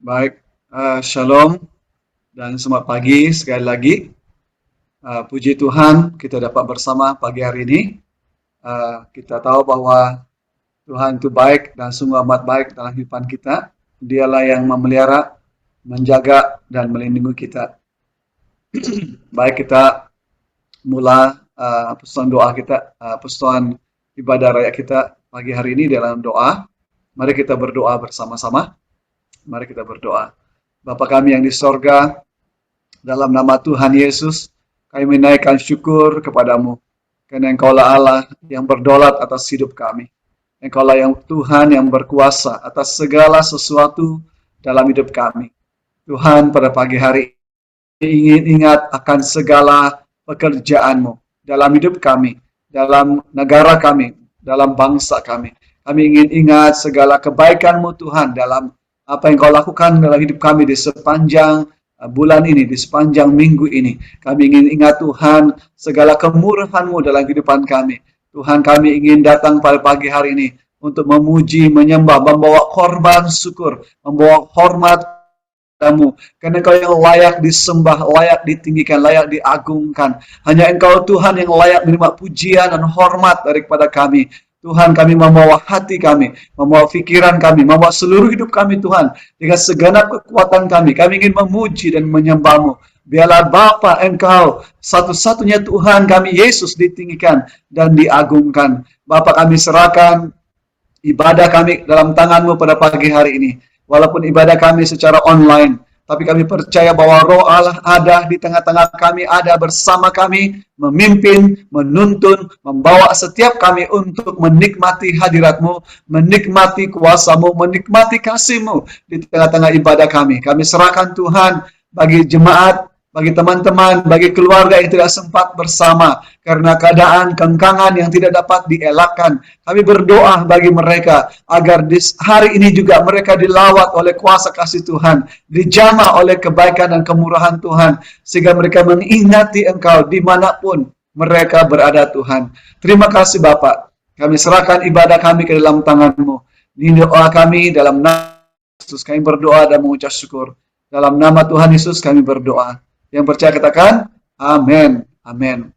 Baik, Shalom dan selamat pagi sekali lagi. Puji Tuhan kita dapat bersama pagi hari ini. Kita tahu bahwa Tuhan itu baik dan sungguh amat baik dalam kehidupan kita. Dialah yang memelihara, menjaga, dan melindungi kita. Baik, kita mula persekutuan doa kita, persekutuan ibadah raya kita pagi hari ini dalam doa. Mari kita berdoa bersama-sama. Mari kita berdoa. Bapa kami yang di sorga, dalam nama Tuhan Yesus, kami menaikkan syukur kepadamu. Karena Engkaulah Allah yang berdaulat atas hidup kami. Engkaulah yang Tuhan yang berkuasa atas segala sesuatu dalam hidup kami. Tuhan, pada pagi hari ini ingin ingat akan segala pekerjaan-Mu dalam hidup kami, dalam negara kami, dalam bangsa kami. Kami ingin ingat segala kebaikan-Mu Tuhan dalam apa yang Kau lakukan dalam hidup kami di sepanjang bulan ini, di sepanjang minggu ini. Kami ingin ingat Tuhan segala kemurahan-Mu dalam kehidupan kami. Tuhan, kami ingin datang pada pagi hari ini untuk memuji, menyembah, membawa korban syukur, membawa hormat Kamu, karena Engkau yang layak disembah, layak ditinggikan, layak diagungkan. Hanya Engkau Tuhan yang layak menerima pujian dan hormat daripada kami. Tuhan, kami membawa hati kami, membawa pikiran kami, membawa seluruh hidup kami Tuhan. Dengan segenap kekuatan kami, kami ingin memuji dan menyembah-Mu. Biarlah Bapa Engkau, satu-satunya Tuhan kami, Yesus, ditinggikan dan diagungkan. Bapa, kami serahkan ibadah kami dalam tangan-Mu pada pagi hari ini. Walaupun ibadah kami secara online, tapi kami percaya bahwa Roh Allah ada di tengah-tengah kami, ada bersama kami, memimpin, menuntun, membawa setiap kami untuk menikmati hadirat-Mu, menikmati kuasa-Mu, menikmati kasih-Mu di tengah-tengah ibadah kami. Kami serahkan Tuhan bagi jemaat, bagi teman-teman, bagi keluarga yang tidak sempat bersama karena keadaan kengkangan yang tidak dapat dielakkan. Kami berdoa bagi mereka agar di hari ini juga mereka dilawat oleh kuasa kasih Tuhan, dijamah oleh kebaikan dan kemurahan Tuhan, sehingga mereka mengingati Engkau dimanapun mereka berada Tuhan. Terima kasih Bapak. Kami serahkan ibadah kami ke dalam tangan-Mu. Ini doa kami dalam nama Yesus. Kami berdoa dan mengucap syukur. Dalam nama Tuhan Yesus kami berdoa. Yang percaya katakan, amin. Amin.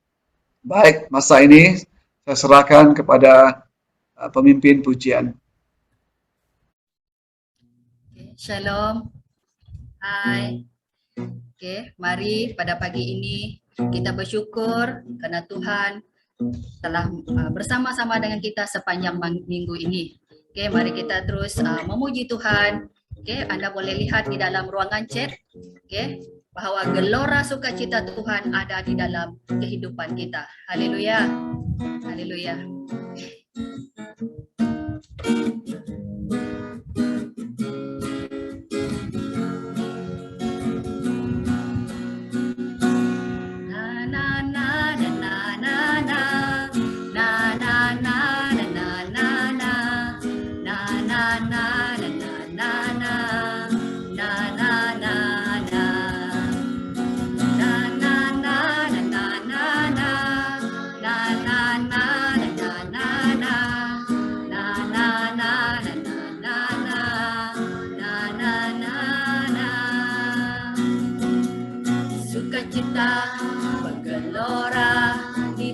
Baik, masa ini saya serahkan kepada pemimpin pujian. Shalom. Hai. Oke, mari pada pagi ini kita bersyukur karena Tuhan telah bersama-sama dengan kita sepanjang minggu ini. Oke, mari kita terus memuji Tuhan. Oke, Anda boleh lihat di dalam ruangan chat. Oke, bahwa gelora sukacita Tuhan ada di dalam kehidupan kita. Haleluya. Haleluya.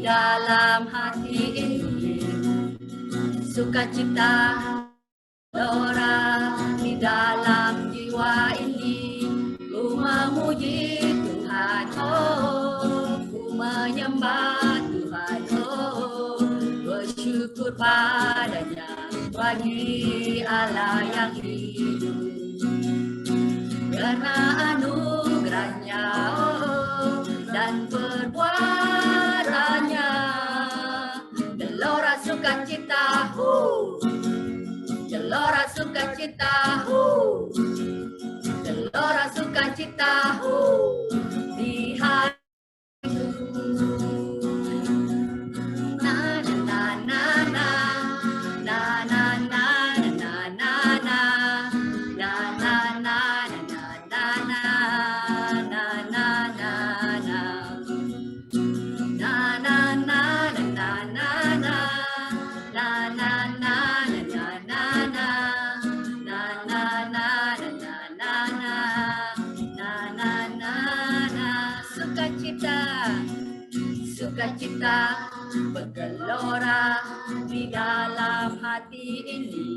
Dalam hati ini sukacita gelora di dalam jiwa ini, ku memuji Tuhan, oh, ku menyembah Tuhan, oh, bersyukur padanya bagi Allah yang hidup, karena anugerahnya, oh, dan perbuatannya, gelora sukacita, gelora sukacita, gelora sukacita, di hati. Na sukacita bergelora di dalam hati ini.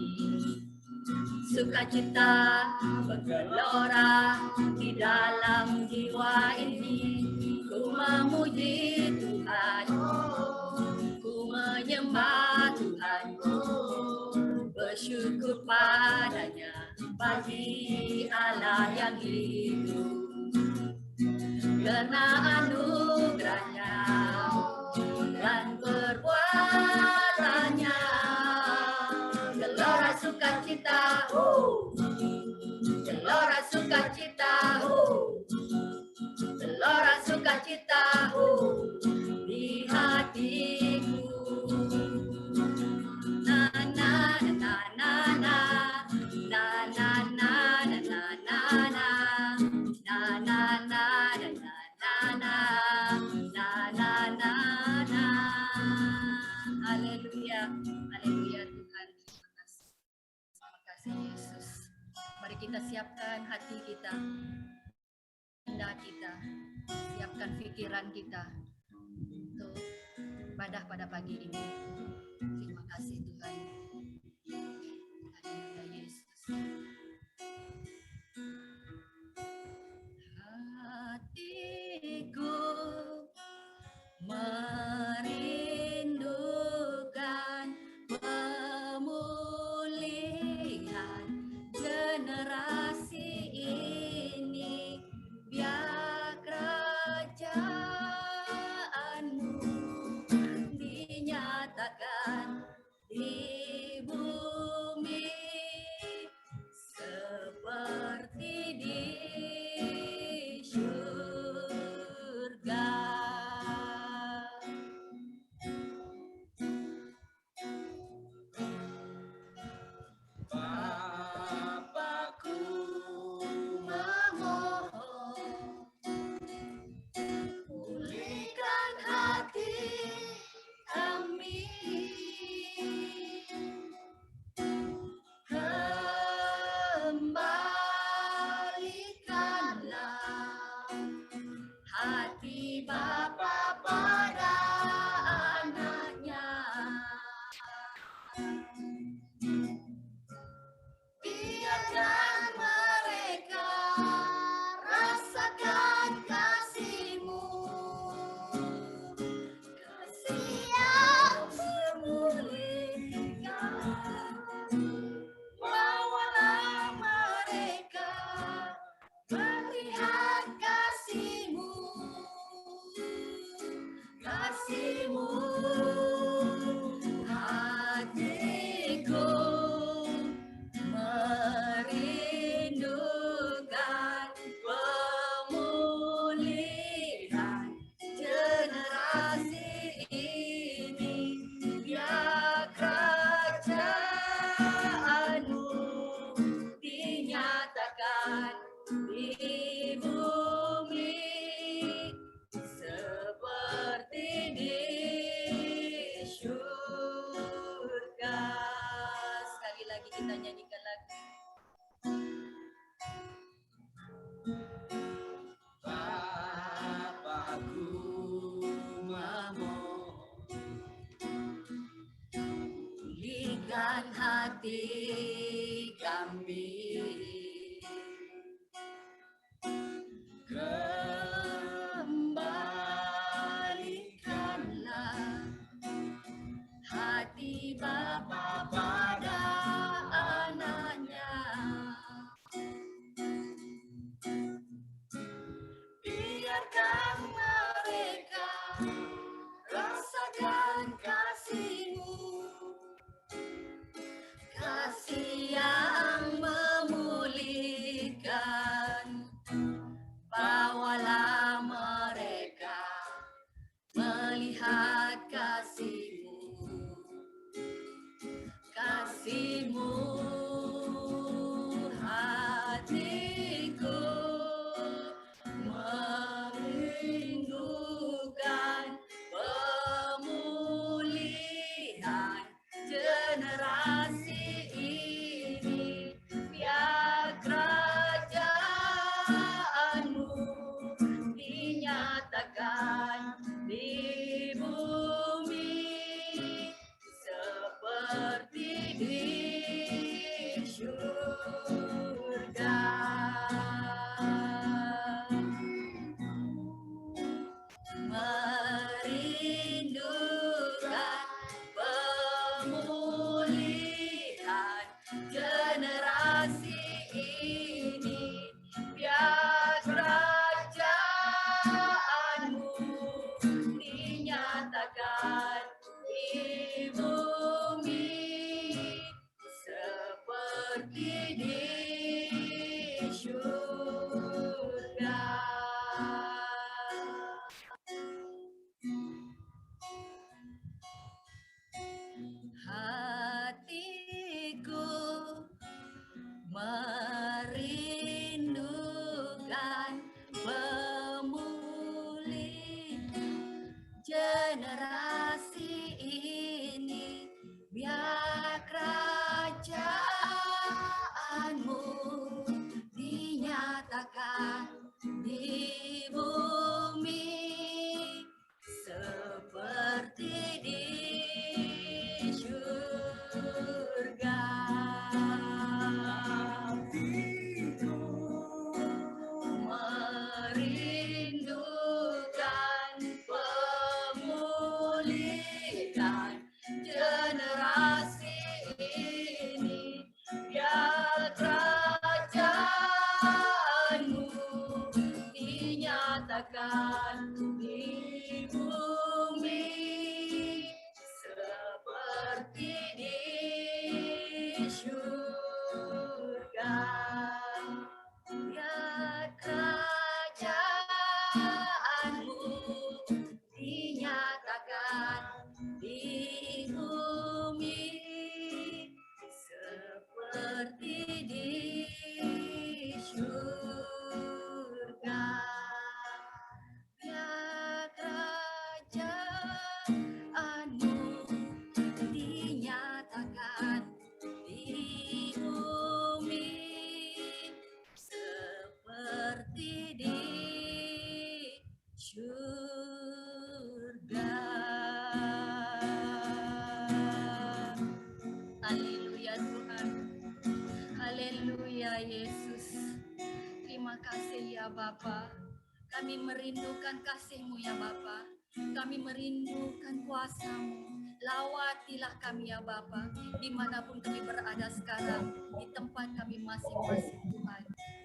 Sukacita bergelora di dalam jiwa ini. Ku memuji Tuhan, ku menyembah Tuhan, bersyukur padanya bagi Allah yang hidup. Karena anugerahnya dan perbuatannya, gelora sukacita, gelora sukacita, gelora sukacita di hatiku. Na na na na na na na na na na na na na na. Haleluya, haleluya Tuhan. Terima kasih Yesus. Mari kita siapkan hati kita, benda kita, siapkan pikiran kita untuk ibadah pada pagi ini. Terima kasih Tuhan. Haleluya Yesus. Hatiku merindukan pemulihan generasi ini, biar kerajaanmu dinyatakan di bumi seperti di surga. Bapakku memohon, pulihkan hati kami, kembalikanlah hati Bapa pada anaknya. Biarkan mereka rasakan kasih-Mu, kasih yang memulihkan. Bawalah mereka melihat kasih-Mu, kasih-Mu. Hatiku merindukan pemulihan generasi ini, biar kerajaan-Mu dinyatakan di bumi seperti di surga. Sekali lagi kita nyanyikan lagu. Bapakku memohon, pulihkan hati kami, kembalikanlah hati Bapa pada anaknya. Biarkan mereka rasakan kasih-Mu, kasih dinyatakan di bumi seperti di surga. Biar kerajaanmu dinyatakan di bumi seperti di surga. Biar kerajaanmu dinyatakan di bumi seperti di surga. Haleluya Tuhan. Haleluya Yesus. Terima kasih ya Bapa. Kami merindukan kasih-Mu ya Bapa. Kami merindukan kuasa-Mu. Lawatilah kami ya Bapa, dimanapun kami berada sekarang, di tempat kami masing-masing Tuhan.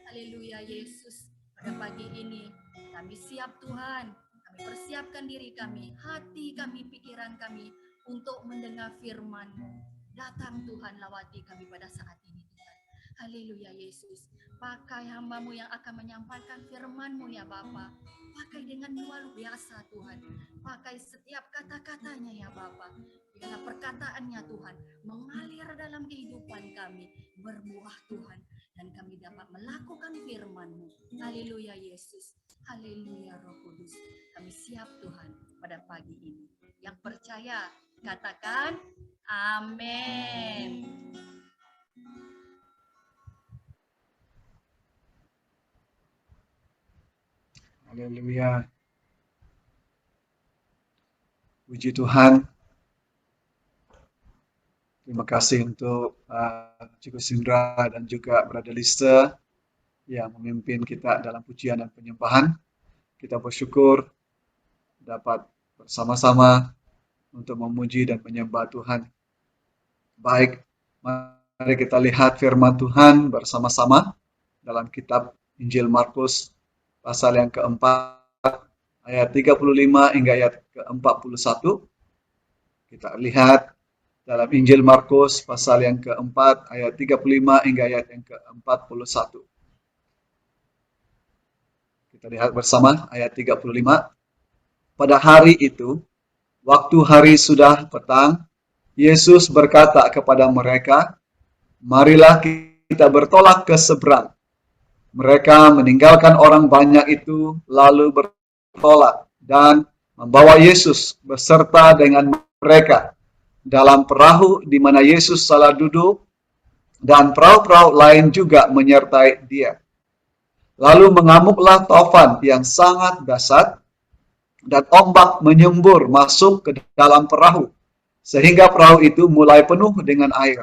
Haleluya Yesus. Pada pagi ini kami siap Tuhan. Kami persiapkan diri kami, hati kami, pikiran kami untuk mendengar firman-Mu. Datang Tuhan, lawati kami pada saat ini Tuhan. Haleluya Yesus. Pakai hamba-Mu yang akan menyampaikan firman-Mu ya Bapa. Pakai dengan luar biasa Tuhan. Pakai setiap kata-katanya ya Bapa. Biarlah perkataannya Tuhan mengalir dalam kehidupan kami. Berbuah Tuhan. Dan kami dapat melakukan firman-Mu. Haleluya Yesus. Haleluya Roh Kudus. Kami siap Tuhan pada pagi ini. Yang percaya katakan amin. Haleluya. Puji Tuhan. Terima kasih untuk Cikgu Sindra dan juga Brother Lista yang memimpin kita dalam pujian dan penyembahan. Kita bersyukur dapat bersama-sama untuk memuji dan menyembah Tuhan. Baik, mari kita lihat firman Tuhan bersama-sama dalam kitab Injil Markus pasal yang keempat, ayat 35 hingga ayat ke-41. Kita lihat dalam Injil Markus pasal yang keempat, ayat 35 hingga ayat yang ke-41. Kita lihat bersama ayat 35. Pada hari itu, waktu hari sudah petang, Yesus berkata kepada mereka, "Marilah kita bertolak ke seberang." Mereka meninggalkan orang banyak itu, lalu bertolak dan membawa Yesus beserta dengan mereka dalam perahu di mana Yesus salah duduk, dan perahu-perahu lain juga menyertai dia. Lalu mengamuklah taufan yang sangat dahsyat, dan ombak menyembur masuk ke dalam perahu, sehingga perahu itu mulai penuh dengan air.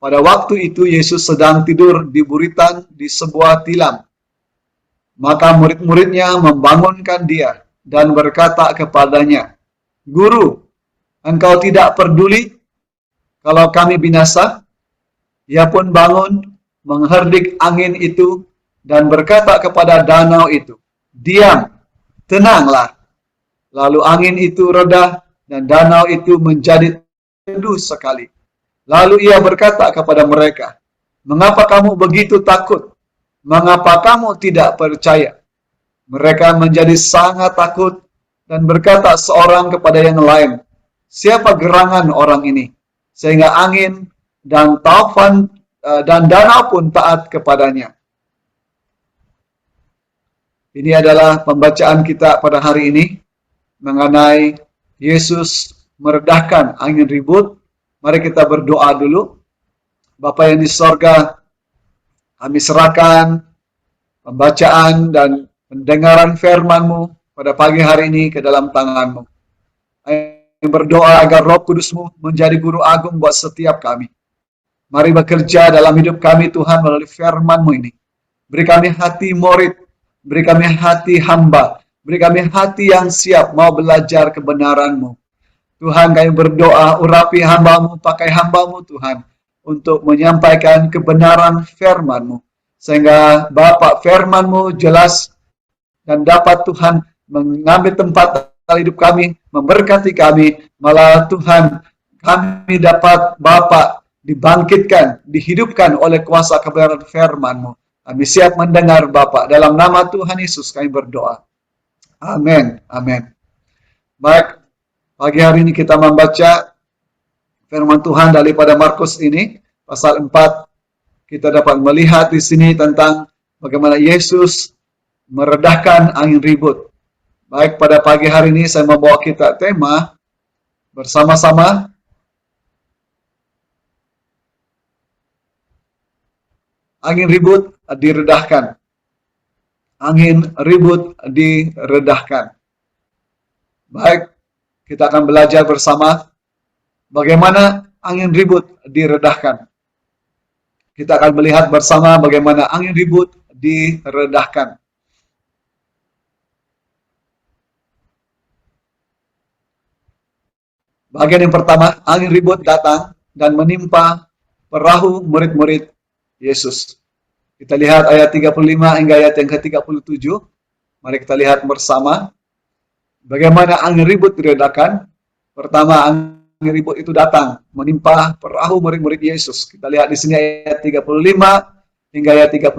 Pada waktu itu Yesus sedang tidur di buritan di sebuah tilam. Maka murid-muridnya membangunkan dia dan berkata kepadanya, "Guru, engkau tidak peduli kalau kami binasa?" Ia pun bangun, mengherdik angin itu, dan berkata kepada danau itu, "Diam, tenanglah." Lalu angin itu reda, dan danau itu menjadi teduh sekali. Lalu ia berkata kepada mereka, "Mengapa kamu begitu takut? Mengapa kamu tidak percaya?" Mereka menjadi sangat takut dan berkata seorang kepada yang lain, "Siapa gerangan orang ini, sehingga angin dan taufan dan danau pun taat kepadanya?" Ini adalah pembacaan kita pada hari ini mengenai Yesus meredahkan angin ribut. Mari kita berdoa dulu. Bapa yang di sorga, kami serahkan pembacaan dan pendengaran firman-Mu pada pagi hari ini ke dalam tangan-Mu. Kami berdoa agar Roh Kudus-Mu menjadi guru agung buat setiap kami. Mari bekerja dalam hidup kami Tuhan melalui firman-Mu ini. Beri kami hati murid, beri kami hati hamba, beri kami hati yang siap mau belajar kebenaran-Mu. Tuhan, kami berdoa, urapi hamba-Mu, pakai hamba-Mu Tuhan, untuk menyampaikan kebenaran firman-Mu, sehingga Bapa firman-Mu jelas dan dapat Tuhan mengambil tempat dalam hidup kami, memberkati kami, malah Tuhan kami dapat Bapa dibangkitkan, dihidupkan oleh kuasa kebenaran firman-Mu. Kami siap mendengar Bapa. Dalam nama Tuhan Yesus kami berdoa. Amin. Amin. Baik, pagi hari ini kita membaca firman Tuhan daripada Markus ini, pasal 4. Kita dapat melihat di sini tentang bagaimana Yesus meredahkan angin ribut. Baik, pada pagi hari ini saya membawa kita tema bersama-sama angin ribut diredahkan. Angin ribut diredahkan. Baik, kita akan belajar bersama bagaimana angin ribut diredahkan. Kita akan melihat bersama bagaimana angin ribut diredahkan. Bagian yang pertama, angin ribut datang dan menimpa perahu murid-murid Yesus. Kita lihat ayat 35 hingga ayat yang ke-37. Mari kita lihat bersama bagaimana angin ribut diredahkan. Pertama, angin ribut itu datang menimpa perahu murid-murid Yesus. Kita lihat di sini ayat 35 hingga ayat 37.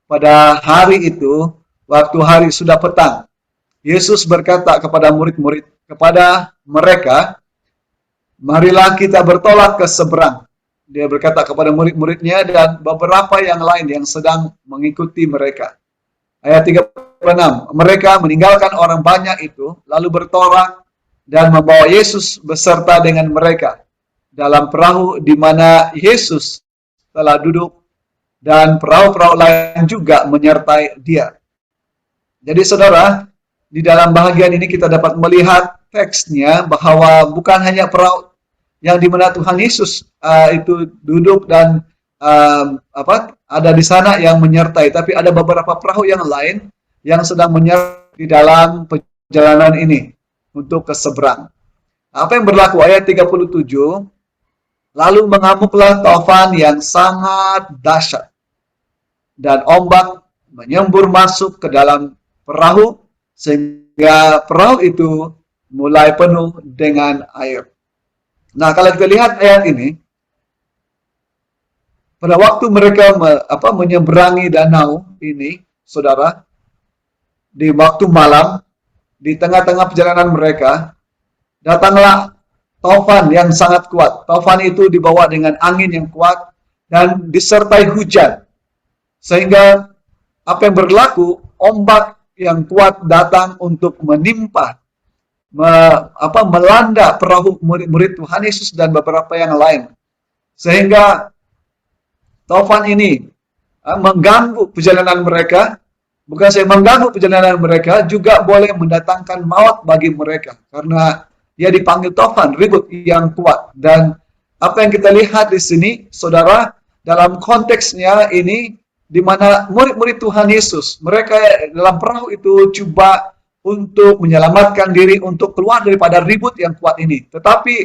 Pada hari itu, waktu hari sudah petang, Yesus berkata kepada murid-murid, kepada mereka, marilah kita bertolak ke seberang. Dia berkata kepada murid-muridnya dan beberapa yang lain yang sedang mengikuti mereka. Ayat 36, mereka meninggalkan orang banyak itu, lalu bertolak dan membawa Yesus beserta dengan mereka dalam perahu di mana Yesus telah duduk, dan perahu-perahu lain juga menyertai dia. Jadi saudara, di dalam bahagian ini kita dapat melihat teksnya bahwa bukan hanya perahu yang dimana Tuhan Yesus itu duduk dan ada di sana yang menyertai, tapi ada beberapa perahu yang lain yang sedang menyertai di dalam perjalanan ini untuk ke seberang. Apa yang berlaku? Ayat 37, lalu mengamuklah taufan yang sangat dahsyat, dan ombak menyembur masuk ke dalam perahu, sehingga perahu itu mulai penuh dengan air. Nah, kalau kita lihat ayat ini, pada waktu mereka menyeberangi danau ini, saudara, di waktu malam, di tengah-tengah perjalanan mereka, datanglah taufan yang sangat kuat. Taufan itu dibawa dengan angin yang kuat dan disertai hujan. Sehingga apa yang berlaku, ombak yang kuat datang untuk menimpa, melanda perahu murid-murid Tuhan Yesus dan beberapa yang lain. Sehingga taufan ini mengganggu perjalanan mereka. Bukan saja mengganggu perjalanan mereka, juga boleh mendatangkan maut bagi mereka. Karena dia dipanggil taufan, ribut yang kuat. Dan apa yang kita lihat di sini, saudara, dalam konteksnya ini, di mana murid-murid Tuhan Yesus, mereka dalam perahu itu coba untuk menyelamatkan diri, untuk keluar daripada ribut yang kuat ini. Tetapi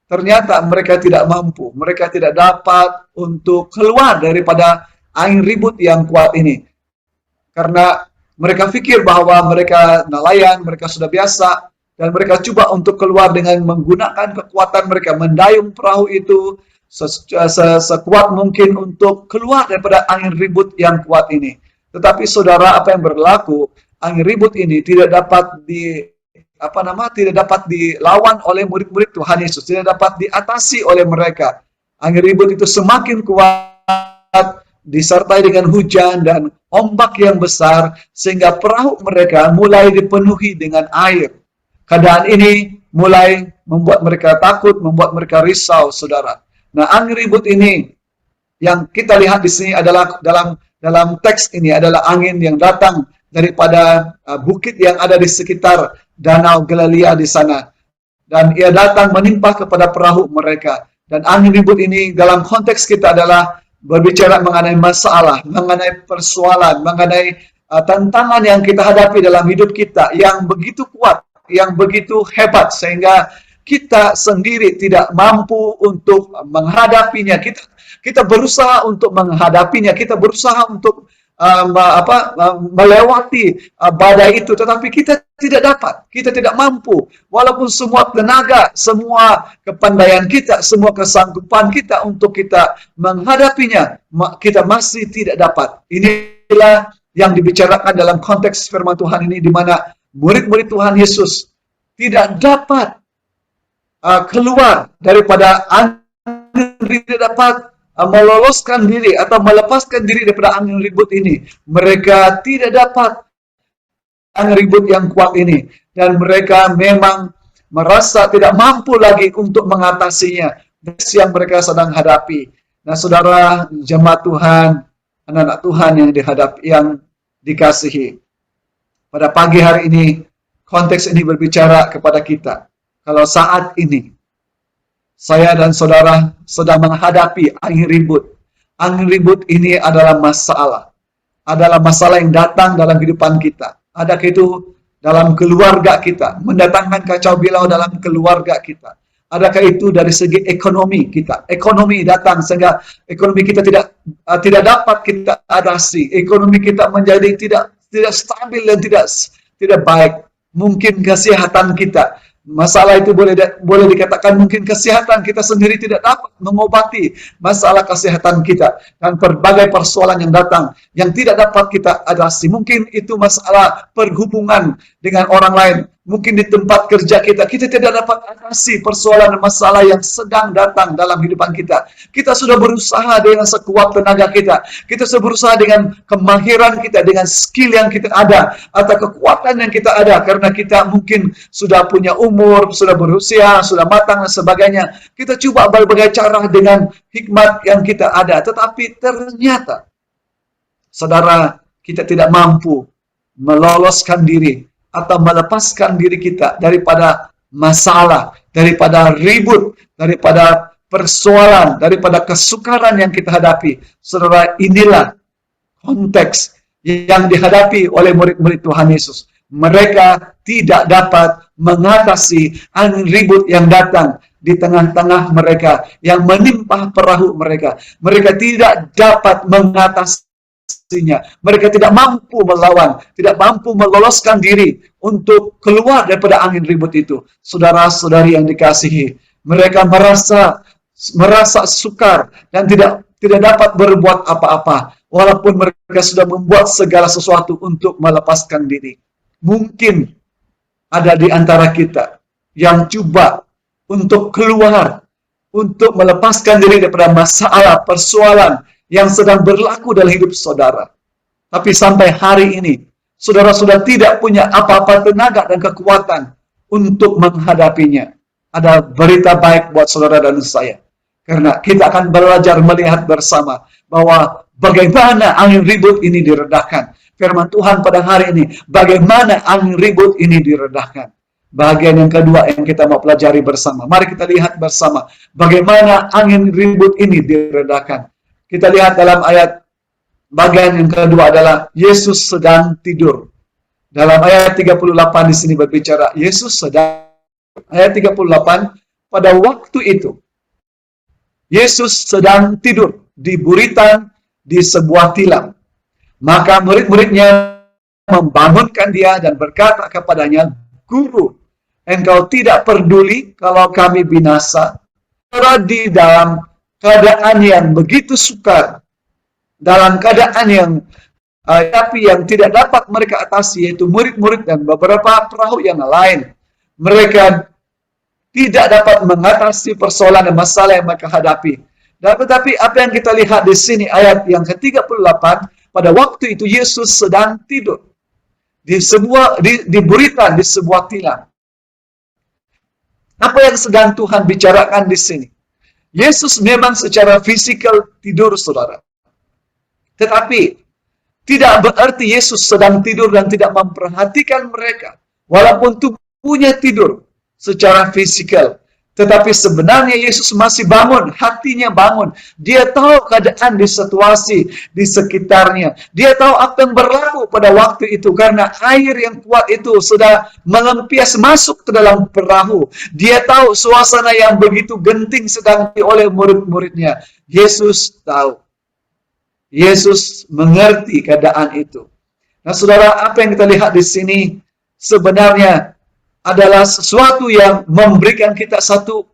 ternyata mereka tidak mampu, mereka tidak dapat untuk keluar daripada angin ribut yang kuat ini. Karena mereka pikir bahwa mereka nelayan, mereka sudah biasa, dan mereka coba untuk keluar dengan menggunakan kekuatan mereka, mendayung perahu itu sekuat mungkin untuk keluar daripada angin ribut yang kuat ini. Tetapi saudara, apa yang berlaku, angin ribut ini tidak dapat dilawan oleh murid-murid Tuhan Yesus, tidak dapat diatasi oleh mereka. Angin ribut itu semakin kuat, disertai dengan hujan dan ombak yang besar, sehingga perahu mereka mulai dipenuhi dengan air. Keadaan ini mulai membuat mereka takut, membuat mereka risau, saudara. Nah, angin ribut ini yang kita lihat di sini adalah dalam teks ini adalah angin yang datang daripada bukit yang ada di sekitar Danau Galilea di sana. Dan ia datang menimpa kepada perahu mereka. Dan angin ribut ini dalam konteks kita adalah berbicara mengenai masalah, mengenai persoalan, mengenai tantangan yang kita hadapi dalam hidup kita yang begitu kuat, yang begitu hebat, sehingga kita sendiri tidak mampu untuk menghadapinya. Kita berusaha untuk menghadapinya, kita berusaha untuk melewati badai itu, tetapi kita tidak dapat, kita tidak mampu. Walaupun semua tenaga, semua kepandaian kita, semua kesanggupan kita untuk kita menghadapinya, kita masih tidak dapat. Inilah yang dibicarakan dalam konteks firman Tuhan ini, di mana murid-murid Tuhan Yesus tidak dapat keluar daripada angin, tidak dapat meloloskan diri atau melepaskan diri daripada angin ribut ini. Mereka tidak dapat angin ribut yang kuat ini, dan mereka memang merasa tidak mampu lagi untuk mengatasinya yang mereka sedang hadapi. Nah, saudara jemaat Tuhan, anak-anak Tuhan yang dikasihi, pada pagi hari ini konteks ini berbicara kepada kita. Kalau saat ini saya dan saudara sedang menghadapi angin ribut. Angin ribut ini adalah masalah yang datang dalam kehidupan kita. Adakah itu dalam keluarga kita, mendatangkan kacau balau dalam keluarga kita. Adakah itu dari segi ekonomi kita? Ekonomi datang sehingga ekonomi kita tidak dapat kita atasi. Ekonomi kita menjadi tidak stabil dan tidak baik. Mungkin kesehatan kita, masalah itu boleh dikatakan mungkin kesehatan kita sendiri tidak dapat mengobati masalah kesehatan kita, dan berbagai persoalan yang datang yang tidak dapat kita atasi. Mungkin itu masalah perhubungan dengan orang lain. Mungkin di tempat kerja kita tidak dapat atasi persoalan dan masalah yang sedang datang dalam kehidupan kita. Kita sudah berusaha dengan sekuat tenaga kita. Kita sudah berusaha dengan kemahiran kita, dengan skill yang kita ada, atau kekuatan yang kita ada, karena kita mungkin sudah punya umur, sudah berusia, sudah matang dan sebagainya. Kita coba berbagai cara dengan hikmat yang kita ada. Tetapi ternyata, saudara, kita tidak mampu meloloskan diri atau melepaskan diri kita daripada masalah, daripada ribut, daripada persoalan, daripada kesukaran yang kita hadapi. Saudara, inilah konteks yang dihadapi oleh murid-murid Tuhan Yesus. Mereka tidak dapat mengatasi angin ribut yang datang di tengah-tengah mereka, yang menimpa perahu mereka. Mereka tidak dapat mengatasi. Mereka tidak mampu melawan, tidak mampu meloloskan diri untuk keluar daripada angin ribut itu. Saudara-saudari yang dikasihi, mereka merasa sukar dan tidak dapat berbuat apa-apa, walaupun mereka sudah membuat segala sesuatu untuk melepaskan diri. Mungkin ada di antara kita yang coba untuk keluar, untuk melepaskan diri daripada masalah, persoalan yang sedang berlaku dalam hidup saudara. Tapi sampai hari ini, saudara sudah tidak punya apa-apa tenaga dan kekuatan untuk menghadapinya. Ada berita baik buat saudara dan saya. Karena kita akan belajar melihat bersama bahwa bagaimana angin ribut ini diredahkan. Firman Tuhan pada hari ini, bagaimana angin ribut ini diredahkan. Bagian yang kedua yang kita mau pelajari bersama. Mari kita lihat bersama bagaimana angin ribut ini diredahkan. Kita lihat dalam ayat bagian yang kedua adalah Yesus sedang tidur. Dalam ayat 38 di sini berbicara Yesus sedang, ayat 38, pada waktu itu Yesus sedang tidur di buritan di sebuah tilam. Maka murid-muridnya membangunkan dia dan berkata kepadanya, "Guru, engkau tidak peduli kalau kami binasa?" Di dalam keadaan yang begitu sukar, dalam keadaan yang tapi yang tidak dapat mereka atasi, yaitu murid-murid dan beberapa perahu yang lain. Mereka tidak dapat mengatasi persoalan dan masalah yang mereka hadapi. Tetapi apa yang kita lihat di sini, ayat yang ke-38, pada waktu itu Yesus sedang tidur di buritan di sebuah tilam. Apa yang sedang Tuhan bicarakan di sini? Yesus memang secara fisikal tidur, saudara. Tetapi tidak berarti Yesus sedang tidur dan tidak memperhatikan mereka. Walaupun tubuhnya tidur secara fisikal, Tetapi sebenarnya Yesus masih bangun, hatinya bangun. Dia tahu keadaan di situasi di sekitarnya. Dia tahu apa yang berlaku pada waktu itu karena air yang kuat itu sudah melempias masuk ke dalam perahu. Dia tahu suasana yang begitu genting sedang oleh murid-muridnya. Yesus tahu. Yesus mengerti keadaan itu. Nah, saudara, apa yang kita lihat di sini sebenarnya adalah sesuatu yang memberikan kita satu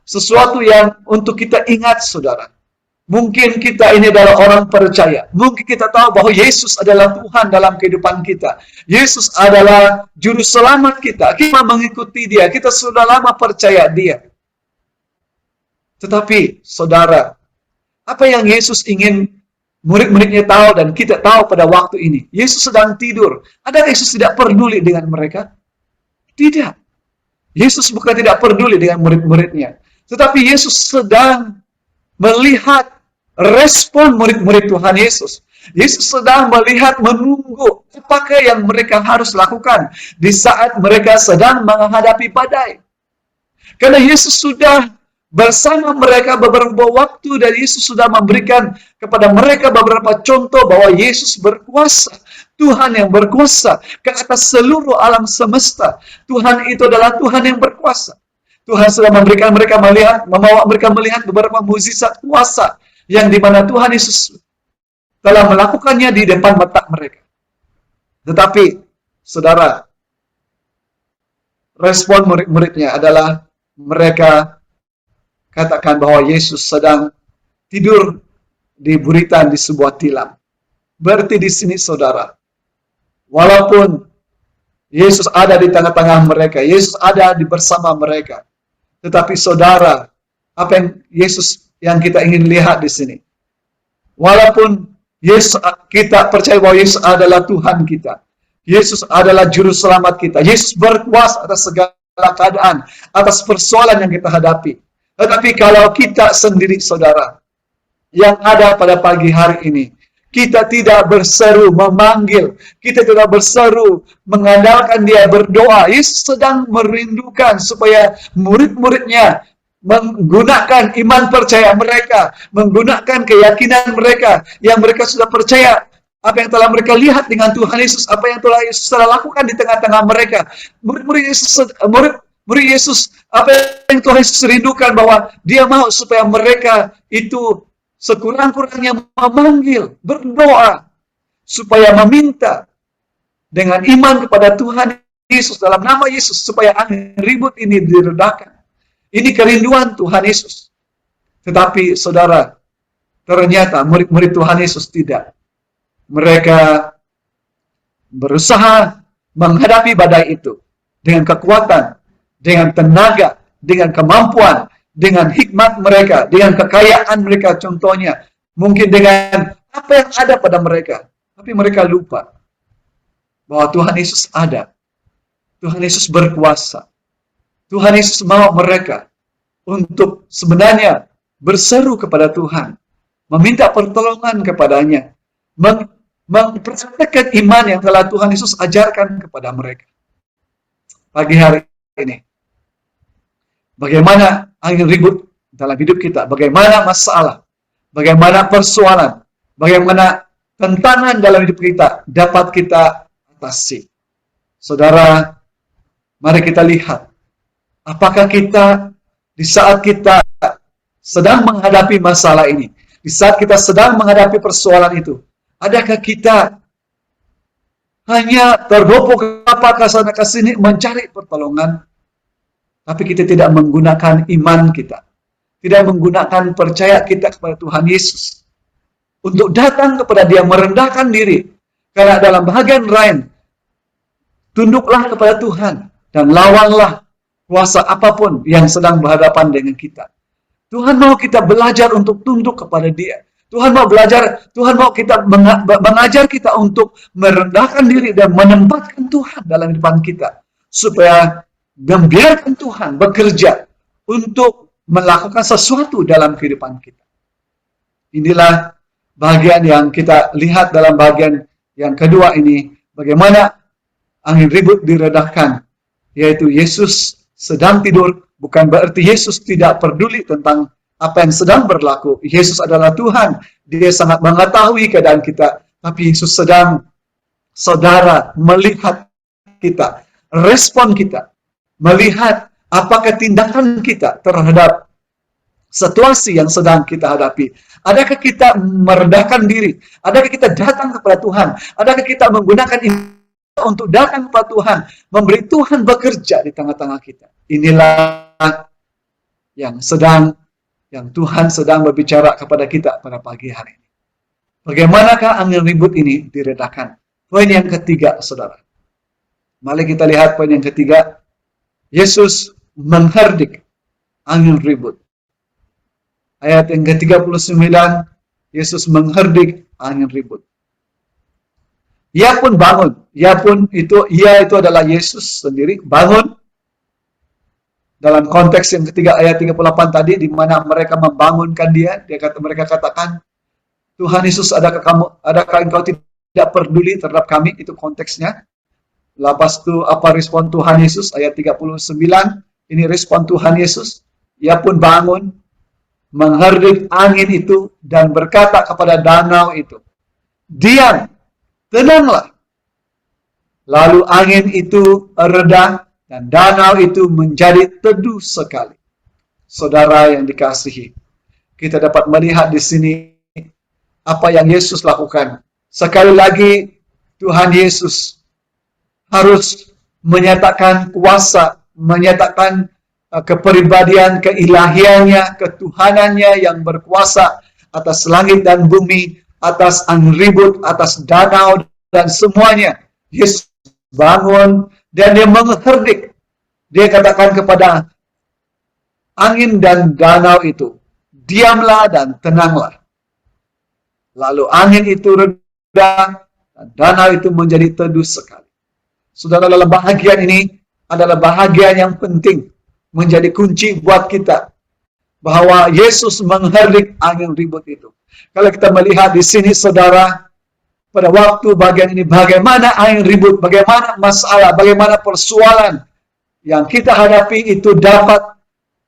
sesuatu yang untuk kita ingat, saudara. Mungkin kita ini adalah orang percaya. Mungkin kita tahu bahwa Yesus adalah Tuhan dalam kehidupan kita. Yesus adalah juru selamat kita. Kita mengikuti Dia. Kita sudah lama percaya Dia. Tetapi, saudara, apa yang Yesus ingin murid-muridnya tahu dan kita tahu pada waktu ini? Yesus sedang tidur. Adakah Yesus tidak peduli dengan mereka? Tidak. Yesus bukan tidak peduli dengan murid-muridnya. Tetapi Yesus sedang melihat respon murid-murid Tuhan Yesus. Yesus sedang melihat, menunggu apakah yang mereka harus lakukan di saat mereka sedang menghadapi badai. Karena Yesus sudah bersama mereka beberapa waktu dan Yesus sudah memberikan kepada mereka beberapa contoh bahwa Yesus berkuasa. Tuhan yang berkuasa ke atas seluruh alam semesta. Tuhan itu adalah Tuhan yang berkuasa. Tuhan sudah memberikan mereka membawa mereka melihat beberapa mukjizat kuasa yang dimana Tuhan Yesus telah melakukannya di depan mata mereka. Tetapi, saudara, respon murid-muridnya adalah mereka katakan bahwa Yesus sedang tidur di buritan di sebuah tilam. Berarti di sini, saudara, walaupun Yesus ada di tengah-tengah mereka, Yesus ada di bersama mereka, tetapi saudara, apa yang kita ingin lihat di sini? Walaupun Yesus, kita percaya bahwa Yesus adalah Tuhan kita, Yesus adalah juru selamat kita, Yesus berkuasa atas segala keadaan, atas persoalan yang kita hadapi. Tetapi kalau kita sendiri, saudara, yang ada pada pagi hari ini, kita tidak berseru memanggil, kita tidak berseru mengandalkan Dia, berdoa. Yesus sedang merindukan supaya murid-muridnya menggunakan iman percaya mereka, menggunakan keyakinan mereka yang mereka sudah percaya apa yang telah mereka lihat dengan Tuhan Yesus, apa yang telah Yesus telah lakukan di tengah-tengah mereka. Murid Yesus, apa yang Tuhan Yesus rindukan bahwa Dia mau supaya mereka itu sekurang-kurangnya memanggil, berdoa, supaya meminta dengan iman kepada Tuhan Yesus dalam nama Yesus, supaya angin ribut ini diredakan. Ini kerinduan Tuhan Yesus. Tetapi saudara, ternyata murid-murid Tuhan Yesus tidak. Mereka berusaha menghadapi badai itu dengan kekuatan, dengan tenaga, dengan kemampuan, dengan hikmat mereka, dengan kekayaan mereka, contohnya mungkin dengan apa yang ada pada mereka. Tapi mereka lupa bahwa Tuhan Yesus ada. Tuhan Yesus berkuasa. Tuhan Yesus mau mereka untuk sebenarnya berseru kepada Tuhan, meminta pertolongan kepadanya, mempraktikkan iman yang telah Tuhan Yesus ajarkan kepada mereka. Pagi hari ini, bagaimana angin ribut dalam hidup kita, bagaimana masalah, bagaimana persoalan, bagaimana tantangan dalam hidup kita dapat kita atasi. Saudara, mari kita lihat, apakah kita di saat kita sedang menghadapi masalah ini, di saat kita sedang menghadapi persoalan itu, adakah kita hanya terbopong ke sana ke sini mencari pertolongan, tapi kita tidak menggunakan iman kita, tidak menggunakan percaya kita kepada Tuhan Yesus untuk datang kepada Dia, merendahkan diri, karena dalam bahagian lain, tunduklah kepada Tuhan dan lawanlah kuasa apapun yang sedang berhadapan dengan kita. Tuhan mau kita belajar untuk tunduk kepada Dia. Tuhan mau kita mengajar kita untuk merendahkan diri dan menempatkan Tuhan dalam hidup kita, supaya membiarkan Tuhan bekerja untuk melakukan sesuatu dalam kehidupan kita. Inilah bagian yang kita lihat dalam bagian yang kedua ini, bagaimana angin ribut diredahkan, yaitu Yesus sedang tidur bukan berarti Yesus tidak peduli tentang apa yang sedang berlaku. Yesus adalah Tuhan. Dia sangat mengetahui keadaan kita. Tapi Yesus sedang, saudara, melihat kita, respon kita, melihat apakah tindakan kita terhadap situasi yang sedang kita hadapi. Adakah kita merendahkan diri? Adakah kita datang kepada Tuhan? Adakah kita menggunakan untuk datang kepada Tuhan, memberi Tuhan bekerja di tengah-tengah kita? Inilah yang Tuhan sedang berbicara kepada kita pada pagi hari ini. Bagaimanakah angin ribut ini diredakan? Poin yang ketiga, saudara. Mari kita lihat poin yang ketiga. Yesus mengherdik angin ribut. Ayat yang ke-39, Yesus mengherdik angin ribut. Ia pun bangun. Ia itu adalah Yesus sendiri, bangun. Dalam konteks yang ketiga ayat 38 tadi, di mana mereka membangunkan dia, mereka katakan, Tuhan Yesus, adakah engkau tidak peduli terhadap kami? Itu konteksnya. Lepas itu apa respon Tuhan Yesus? Ayat 39, ini respon Tuhan Yesus. Ia pun bangun, mengherdik angin itu, dan berkata kepada danau itu, diam, tenanglah. Lalu angin itu reda, dan danau itu menjadi teduh sekali. Saudara yang dikasihi, kita dapat melihat di sini apa yang Yesus lakukan. Sekali lagi, Tuhan Yesus harus menyatakan kuasa, menyatakan kepribadian, keilahiannya, ketuhanannya yang berkuasa atas langit dan bumi, atas angin ribut, atas danau, dan semuanya. Yesus bangun, dan dia mengherdik. Dia katakan kepada angin dan danau itu, diamlah dan tenanglah. Lalu angin itu reda, dan danau itu menjadi teduh sekali. Saudara, dalam bahagian ini adalah bahagian yang penting, menjadi kunci buat kita, bahwa Yesus mengherdik angin ribut itu. Kalau kita melihat di sini, saudara, pada waktu bagian ini, bagaimana angin ribut, bagaimana masalah, bagaimana persoalan yang kita hadapi itu dapat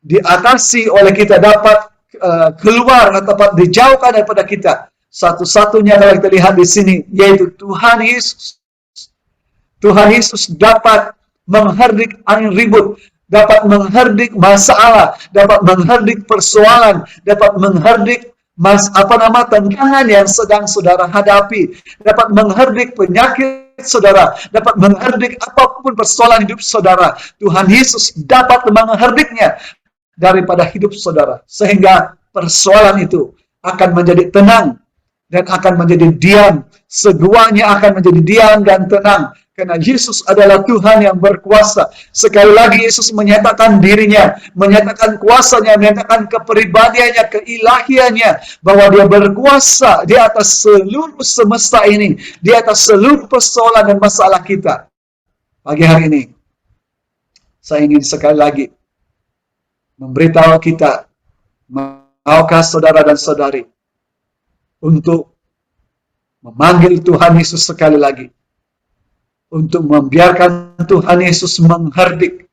diatasi oleh kita, dapat keluar, dapat dijauhkan daripada kita. Satu-satunya kalau kita lihat di sini, yaitu Tuhan Yesus. Tuhan Yesus dapat mengherdik angin ribut, dapat mengherdik masalah, dapat mengherdik persoalan, dapat mengherdik tantangan yang sedang saudara hadapi, dapat mengherdik penyakit saudara, dapat mengherdik apapun persoalan hidup saudara. Tuhan Yesus dapat mengherdiknya daripada hidup saudara, sehingga persoalan itu akan menjadi tenang dan akan menjadi diam. Semuanya akan menjadi diam dan tenang, karena Yesus adalah Tuhan yang berkuasa. Sekali lagi Yesus menyatakan dirinya, menyatakan kuasanya, menyatakan kepribadiannya, keilahiannya, bahwa dia berkuasa di atas seluruh semesta ini, di atas seluruh persoalan dan masalah kita. Pagi hari ini, saya ingin sekali lagi memberitahu kita, maukah saudara dan saudari untuk memanggil Tuhan Yesus sekali lagi, untuk membiarkan Tuhan Yesus mengherdik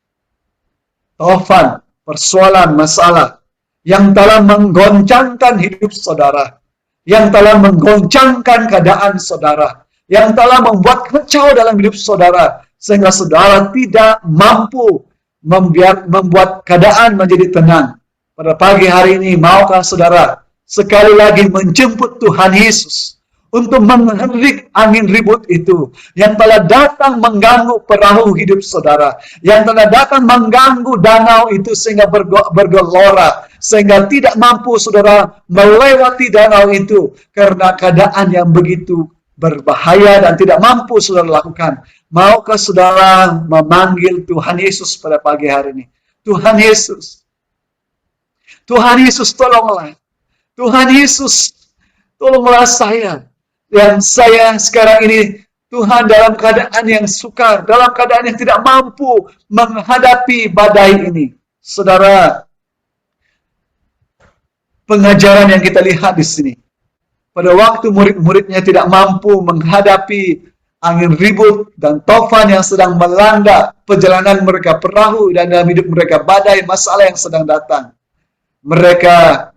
taufan, persoalan, masalah yang telah menggoncangkan hidup saudara, yang telah menggoncangkan keadaan saudara, yang telah membuat kacau dalam hidup saudara, sehingga saudara tidak mampu membuat keadaan menjadi tenang. Pada pagi hari ini, maukah saudara sekali lagi menjemput Tuhan Yesus untuk mengherdik angin ribut itu yang telah datang mengganggu perahu hidup saudara, yang telah datang mengganggu danau itu sehingga bergelora, sehingga tidak mampu saudara melewati danau itu karena keadaan yang begitu berbahaya dan tidak mampu saudara lakukan. Maukah saudara memanggil Tuhan Yesus pada pagi hari ini? Tuhan Yesus, Tuhan Yesus, tolonglah. Tuhan Yesus, tolonglah saya. Yang saya sekarang ini, Tuhan, dalam keadaan yang sukar, dalam keadaan yang tidak mampu menghadapi badai ini. Saudara, pengajaran yang kita lihat di sini, pada waktu murid-muridnya tidak mampu menghadapi angin ribut dan tofan yang sedang melanda perjalanan mereka, perahu, dan dalam hidup mereka, badai, masalah yang sedang datang. Mereka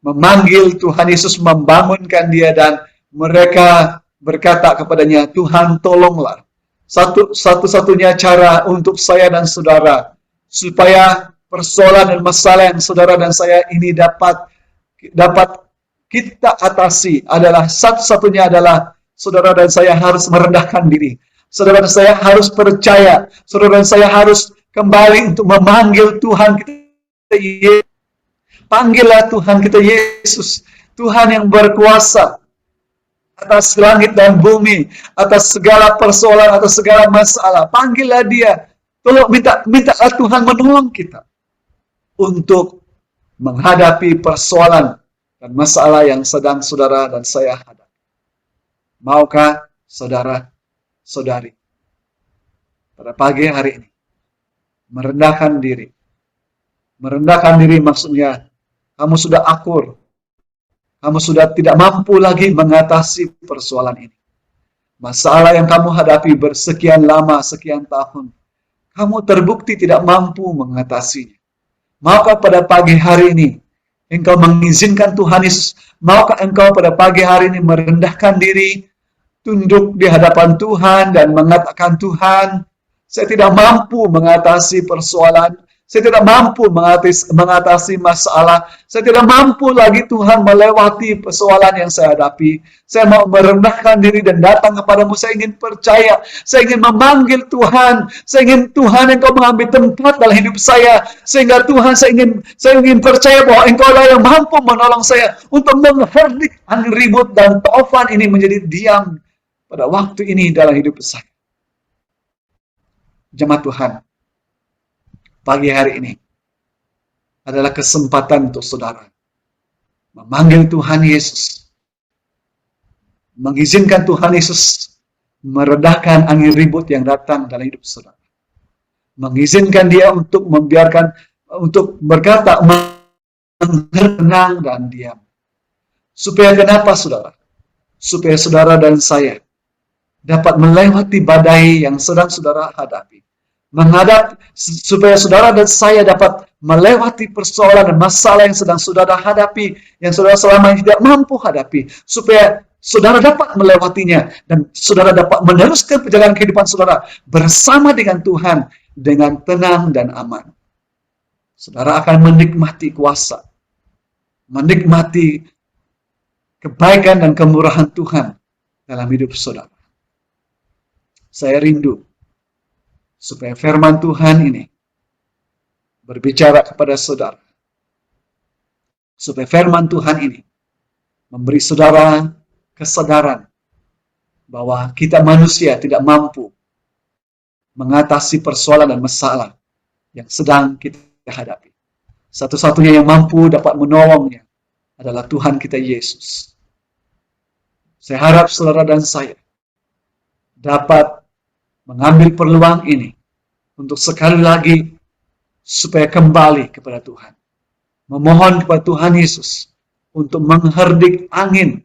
memanggil Tuhan Yesus, membangunkan dia, dan mereka berkata kepadanya, Tuhan tolonglah. Satu-satunya cara untuk saya dan saudara, supaya persoalan dan masalah yang saudara dan saya ini dapat kita atasi, adalah satu-satunya adalah saudara dan saya harus merendahkan diri. Saudara dan saya harus percaya. Saudara dan saya harus kembali untuk memanggil Tuhan kita Yesus. Panggillah Tuhan kita Yesus, Tuhan yang berkuasa atas langit dan bumi, atas segala persoalan, atas segala masalah. Panggillah dia. Tolong mintalah Tuhan menolong kita untuk menghadapi persoalan dan masalah yang sedang saudara dan saya hadapi. Maukah saudara-saudari pada pagi hari ini merendahkan diri? Merendahkan diri maksudnya kamu sudah akur. Kamu sudah tidak mampu lagi mengatasi persoalan ini. Masalah yang kamu hadapi bersekian lama, sekian tahun, kamu terbukti tidak mampu mengatasinya. Maukah pada pagi hari ini engkau mengizinkan Tuhan Yesus? Maukah engkau pada pagi hari ini merendahkan diri, tunduk di hadapan Tuhan dan mengatakan, Tuhan, saya tidak mampu mengatasi persoalan, saya tidak mampu mengatasi masalah, saya tidak mampu lagi Tuhan melewati persoalan yang saya hadapi. Saya mau merendahkan diri dan datang kepadamu. Saya ingin percaya, saya ingin memanggil Tuhan, saya ingin Tuhan Engkau mengambil tempat dalam hidup saya, sehingga Tuhan saya ingin percaya bahwa Engkau lah yang mampu menolong saya untuk mengherdik angin ribut dan taufan ini menjadi diam pada waktu ini dalam hidup saya. Jemaat Tuhan, pagi hari ini adalah kesempatan untuk saudara memanggil Tuhan Yesus, mengizinkan Tuhan Yesus meredahkan angin ribut yang datang dalam hidup saudara, mengizinkan dia untuk untuk berkata, tenang dan diam. Supaya kenapa saudara? Supaya saudara dan saya dapat melewati badai yang sedang saudara hadapi. Supaya saudara dan saya dapat melewati persoalan dan masalah yang sedang saudara hadapi, yang saudara selama ini tidak mampu hadapi, supaya saudara dapat melewatinya dan saudara dapat meneruskan perjalanan kehidupan saudara bersama dengan Tuhan dengan tenang dan aman. Saudara akan menikmati kuasa, menikmati kebaikan dan kemurahan Tuhan dalam hidup saudara. Saya rindu supaya firman Tuhan ini berbicara kepada saudara. Supaya firman Tuhan ini memberi saudara kesadaran bahwa kita manusia tidak mampu mengatasi persoalan dan masalah yang sedang kita hadapi. Satu-satunya yang mampu dapat menolongnya adalah Tuhan kita Yesus. Saya harap saudara dan saya dapat mengambil peluang ini untuk sekali lagi supaya kembali kepada Tuhan. Memohon kepada Tuhan Yesus untuk mengherdik angin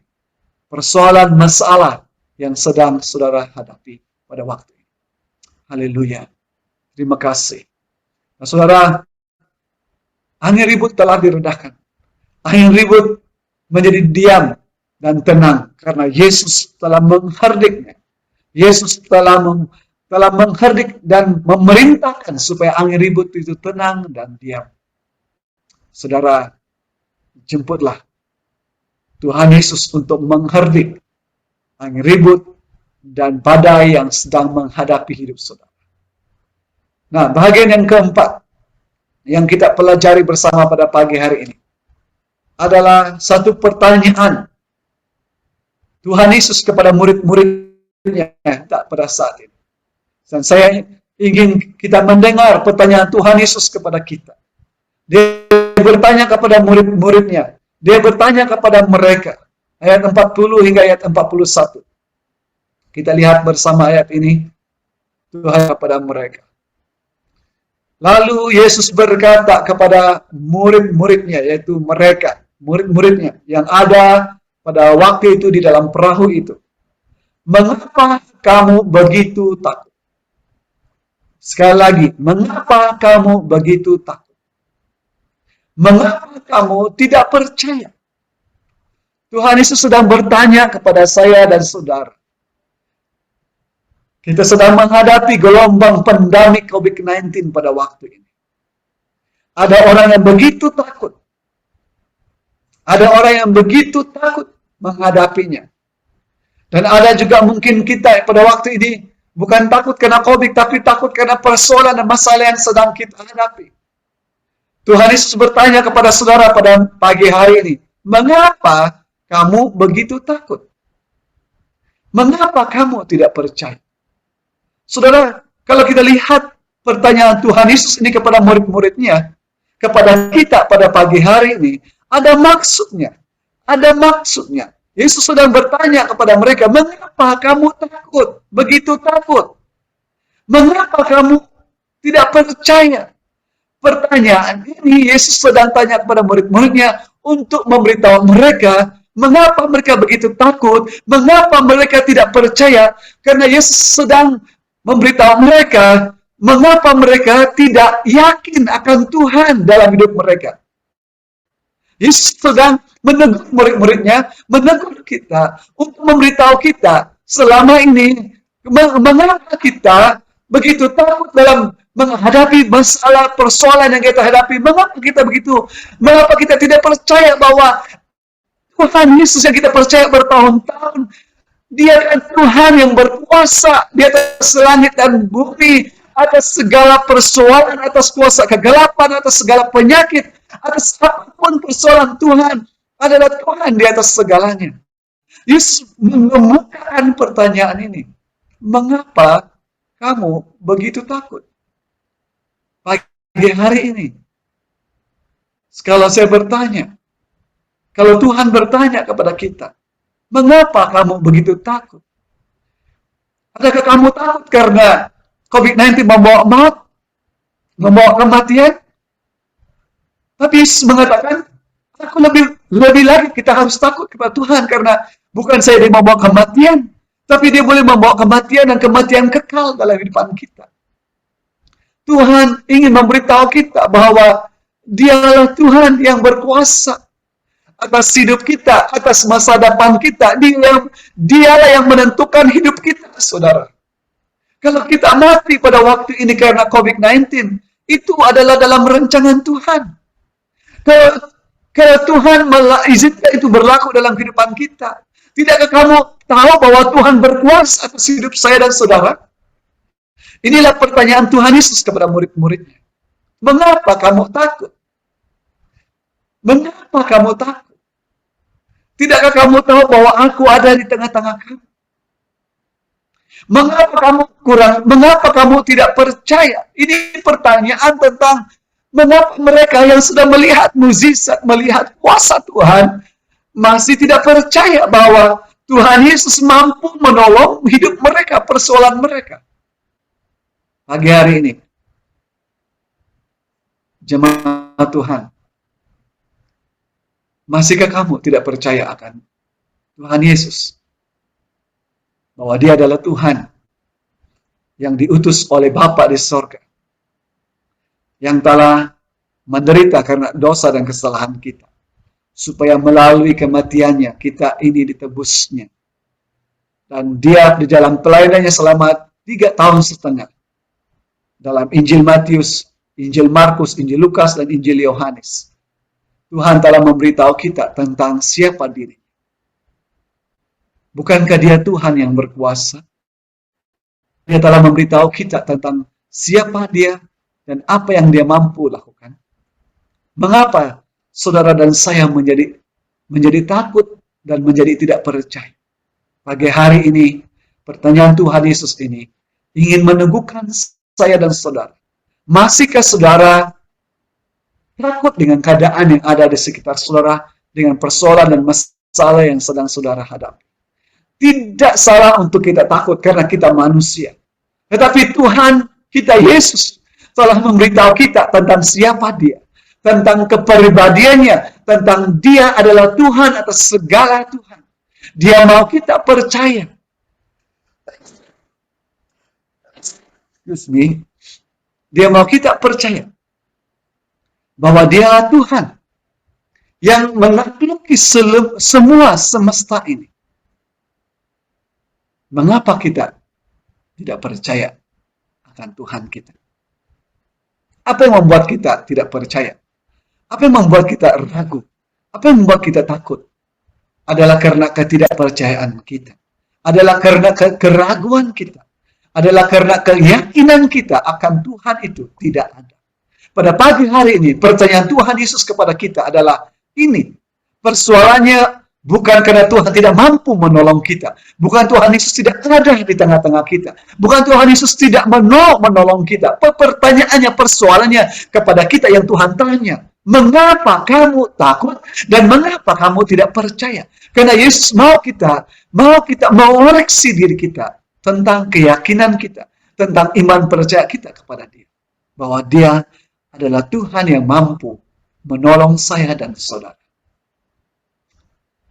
persoalan masalah yang sedang saudara hadapi pada waktu ini. Haleluya. Terima kasih. Nah, saudara, angin ribut telah diredahkan. Angin ribut menjadi diam dan tenang karena Yesus telah mengherdiknya. Yesus telah mengherdik dan memerintahkan supaya angin ribut itu tenang dan diam. Saudara, jemputlah Tuhan Yesus untuk mengherdik angin ribut dan badai yang sedang menghadapi hidup saudara. Nah, bagian yang keempat yang kita pelajari bersama pada pagi hari ini adalah satu pertanyaan Tuhan Yesus kepada murid-muridnya pada saat ini. Dan saya ingin kita mendengar pertanyaan Tuhan Yesus kepada kita. Dia bertanya kepada murid-muridnya. Dia bertanya kepada mereka. Ayat 40 hingga ayat 41. Kita lihat bersama ayat ini. Tuhan kepada mereka. Lalu Yesus berkata kepada murid-muridnya, yaitu mereka, murid-muridnya yang ada pada waktu itu di dalam perahu itu. Mengapa kamu begitu takut? Sekali lagi, mengapa kamu begitu takut? Mengapa kamu tidak percaya? Tuhan Yesus sedang bertanya kepada saya dan saudara. Kita sedang menghadapi gelombang pandemi COVID-19 pada waktu ini. Ada orang yang begitu takut. Ada orang yang begitu takut menghadapinya. Dan ada juga mungkin kita pada waktu ini bukan takut karena COVID, tapi takut karena persoalan dan masalah yang sedang kita hadapi. Tuhan Yesus bertanya kepada saudara pada pagi hari ini, mengapa kamu begitu takut? Mengapa kamu tidak percaya? Saudara, kalau kita lihat pertanyaan Tuhan Yesus ini kepada murid-muridnya, kepada kita pada pagi hari ini, ada maksudnya. Ada maksudnya. Yesus sedang bertanya kepada mereka, mengapa kamu takut? Begitu takut. Mengapa kamu tidak percaya? Pertanyaan ini Yesus sedang tanya kepada murid-muridnya untuk memberitahu mereka mengapa mereka begitu takut, mengapa mereka tidak percaya, karena Yesus sedang memberitahu mereka mengapa mereka tidak yakin akan Tuhan dalam hidup mereka. Yesus sedang menegur murid-muridnya, menegur kita untuk memberitahu kita selama ini mengapa kita begitu takut dalam menghadapi masalah persoalan yang kita hadapi. Mengapa kita begitu? Mengapa kita tidak percaya bahwa Tuhan Yesus yang kita percaya bertahun-tahun, Dia adalah Tuhan yang berkuasa di atas langit dan bumi, atas segala persoalan, atas kuasa kegelapan, atas segala penyakit, atas apapun persoalan. Tuhan adalah Tuhan di atas segalanya. Yesus mengemukakan pertanyaan ini. Mengapa kamu begitu takut? Pagi hari ini, kalau saya bertanya, kalau Tuhan bertanya kepada kita, mengapa kamu begitu takut? Adakah kamu takut karena COVID-19 membawa maut? Membawa kematian? Tapi Yesus mengatakan, aku lebih lagi kita harus takut kepada Tuhan, karena bukan saya yang membawa kematian, tapi Dia boleh membawa kematian dan kematian kekal dalam kehidupan kita. Tuhan ingin memberitahu kita bahwa Dialah Tuhan yang berkuasa atas hidup kita, atas masa depan kita. Dialah yang menentukan hidup kita, saudara. Kalau kita mati pada waktu ini karena COVID-19, itu adalah dalam rancangan Tuhan. Kalau Tuhan izinkan itu berlaku dalam kehidupan kita, tidakkah kamu tahu bahwa Tuhan berkuasa atas hidup saya dan saudara? Inilah pertanyaan Tuhan Yesus kepada murid-muridnya. Mengapa kamu takut? Mengapa kamu takut? Tidakkah kamu tahu bahwa aku ada di tengah-tengah kamu? Mengapa kamu tidak percaya? Ini pertanyaan tentang mengapa mereka yang sudah melihat mukjizat, melihat kuasa Tuhan, masih tidak percaya bahwa Tuhan Yesus mampu menolong hidup mereka, persoalan mereka. Pagi hari ini, jemaat Tuhan, masihkah kamu tidak percaya akan Tuhan Yesus? Bahwa Dia adalah Tuhan yang diutus oleh Bapa di sorga, yang telah menderita karena dosa dan kesalahan kita, supaya melalui kematiannya kita ini ditebusnya. Dan Dia di dalam pelayanannya selama 3,5 tahun dalam Injil Matius, Injil Markus, Injil Lukas, dan Injil Yohanes, Tuhan telah memberitahu kita tentang siapa diri. Bukankah Dia Tuhan yang berkuasa? Dia telah memberitahu kita tentang siapa Dia dan apa yang Dia mampu lakukan. Mengapa saudara dan saya menjadi takut dan menjadi tidak percaya? Pagi hari ini, pertanyaan Tuhan Yesus ini ingin meneguhkan saya dan saudara. Masihkah saudara takut dengan keadaan yang ada di sekitar saudara, dengan persoalan dan masalah yang sedang saudara hadapi? Tidak salah untuk kita takut karena kita manusia. Tetapi Tuhan kita Yesus telah memberitahu kita tentang siapa Dia, tentang kepribadiannya, tentang Dia adalah Tuhan atas segala Tuhan. Dia mau kita percaya excuse me, dia mau kita percaya bahwa Dia Tuhan yang menaklukkan semua semesta ini. Mengapa kita tidak percaya akan Tuhan kita? Apa yang membuat kita tidak percaya? Apa yang membuat kita ragu? Apa yang membuat kita takut? Adalah karena ketidakpercayaan kita. Adalah karena keraguan kita. Adalah karena keyakinan kita akan Tuhan itu tidak ada. Pada pagi hari ini, pertanyaan Tuhan Yesus kepada kita adalah ini. Persoalannya bukan karena Tuhan tidak mampu menolong kita. Bukan Tuhan Yesus tidak ada di tengah-tengah kita. Bukan Tuhan Yesus tidak menolong kita. Pertanyaannya, persoalannya kepada kita yang Tuhan tanya. Mengapa kamu takut dan mengapa kamu tidak percaya? Karena Yesus mau kita mengoreksi diri kita tentang keyakinan kita, tentang iman percaya kita kepada Dia. Bahwa Dia adalah Tuhan yang mampu menolong saya dan saudara.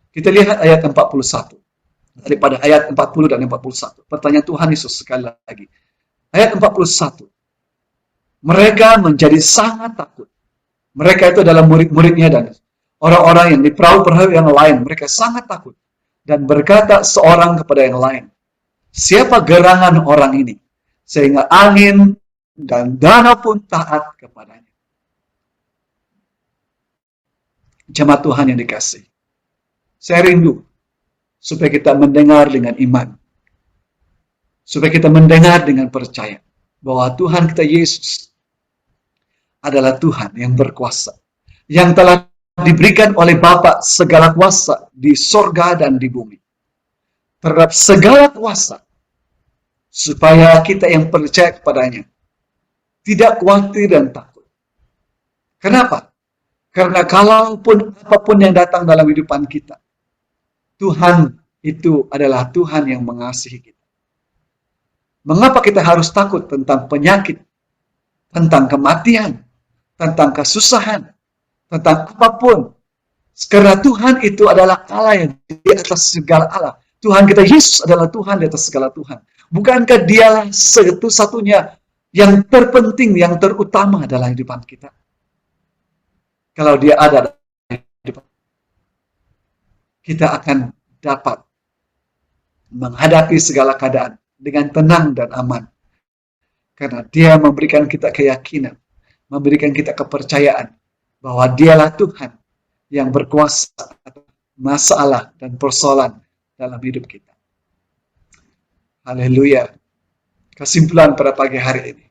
Kita lihat ayat 41. Daripada ayat 40 dan 41. Pertanyaan Tuhan Yesus sekali lagi. Ayat 41. Mereka menjadi sangat takut. Mereka itu adalah murid-muridnya dan orang-orang yang di perahu-perahu yang lain. Mereka sangat takut. Dan berkata seorang kepada yang lain, siapa gerangan orang ini? Sehingga angin dan danau pun taat kepadanya. Jemaat Tuhan yang dikasihi. Saya rindu supaya kita mendengar dengan iman. Supaya kita mendengar dengan percaya bahwa Tuhan kita Yesus adalah Tuhan yang berkuasa. Yang telah diberikan oleh Bapa segala kuasa di sorga dan di bumi. Terhadap segala kuasa. Supaya kita yang percaya kepadanya tidak khawatir dan takut. Kenapa? Karena kalaupun apapun yang datang dalam kehidupan kita, Tuhan itu adalah Tuhan yang mengasihi kita. Mengapa kita harus takut tentang penyakit, tentang kematian, tentang kesusahan, tentang apapun? Karena Tuhan itu adalah Allah yang di atas segala Allah. Tuhan kita Yesus adalah Tuhan di atas segala Tuhan. Bukankah Dialah satu-satunya yang terpenting, yang terutama dalam kehidupan kita? Kalau Dia ada dalam hidup kita akan dapat menghadapi segala keadaan dengan tenang dan aman. Karena Dia memberikan kita keyakinan, memberikan kita kepercayaan bahwa Dialah Tuhan yang berkuasa atas masalah dan persoalan dalam hidup kita. Haleluya. Kesimpulan pada pagi hari ini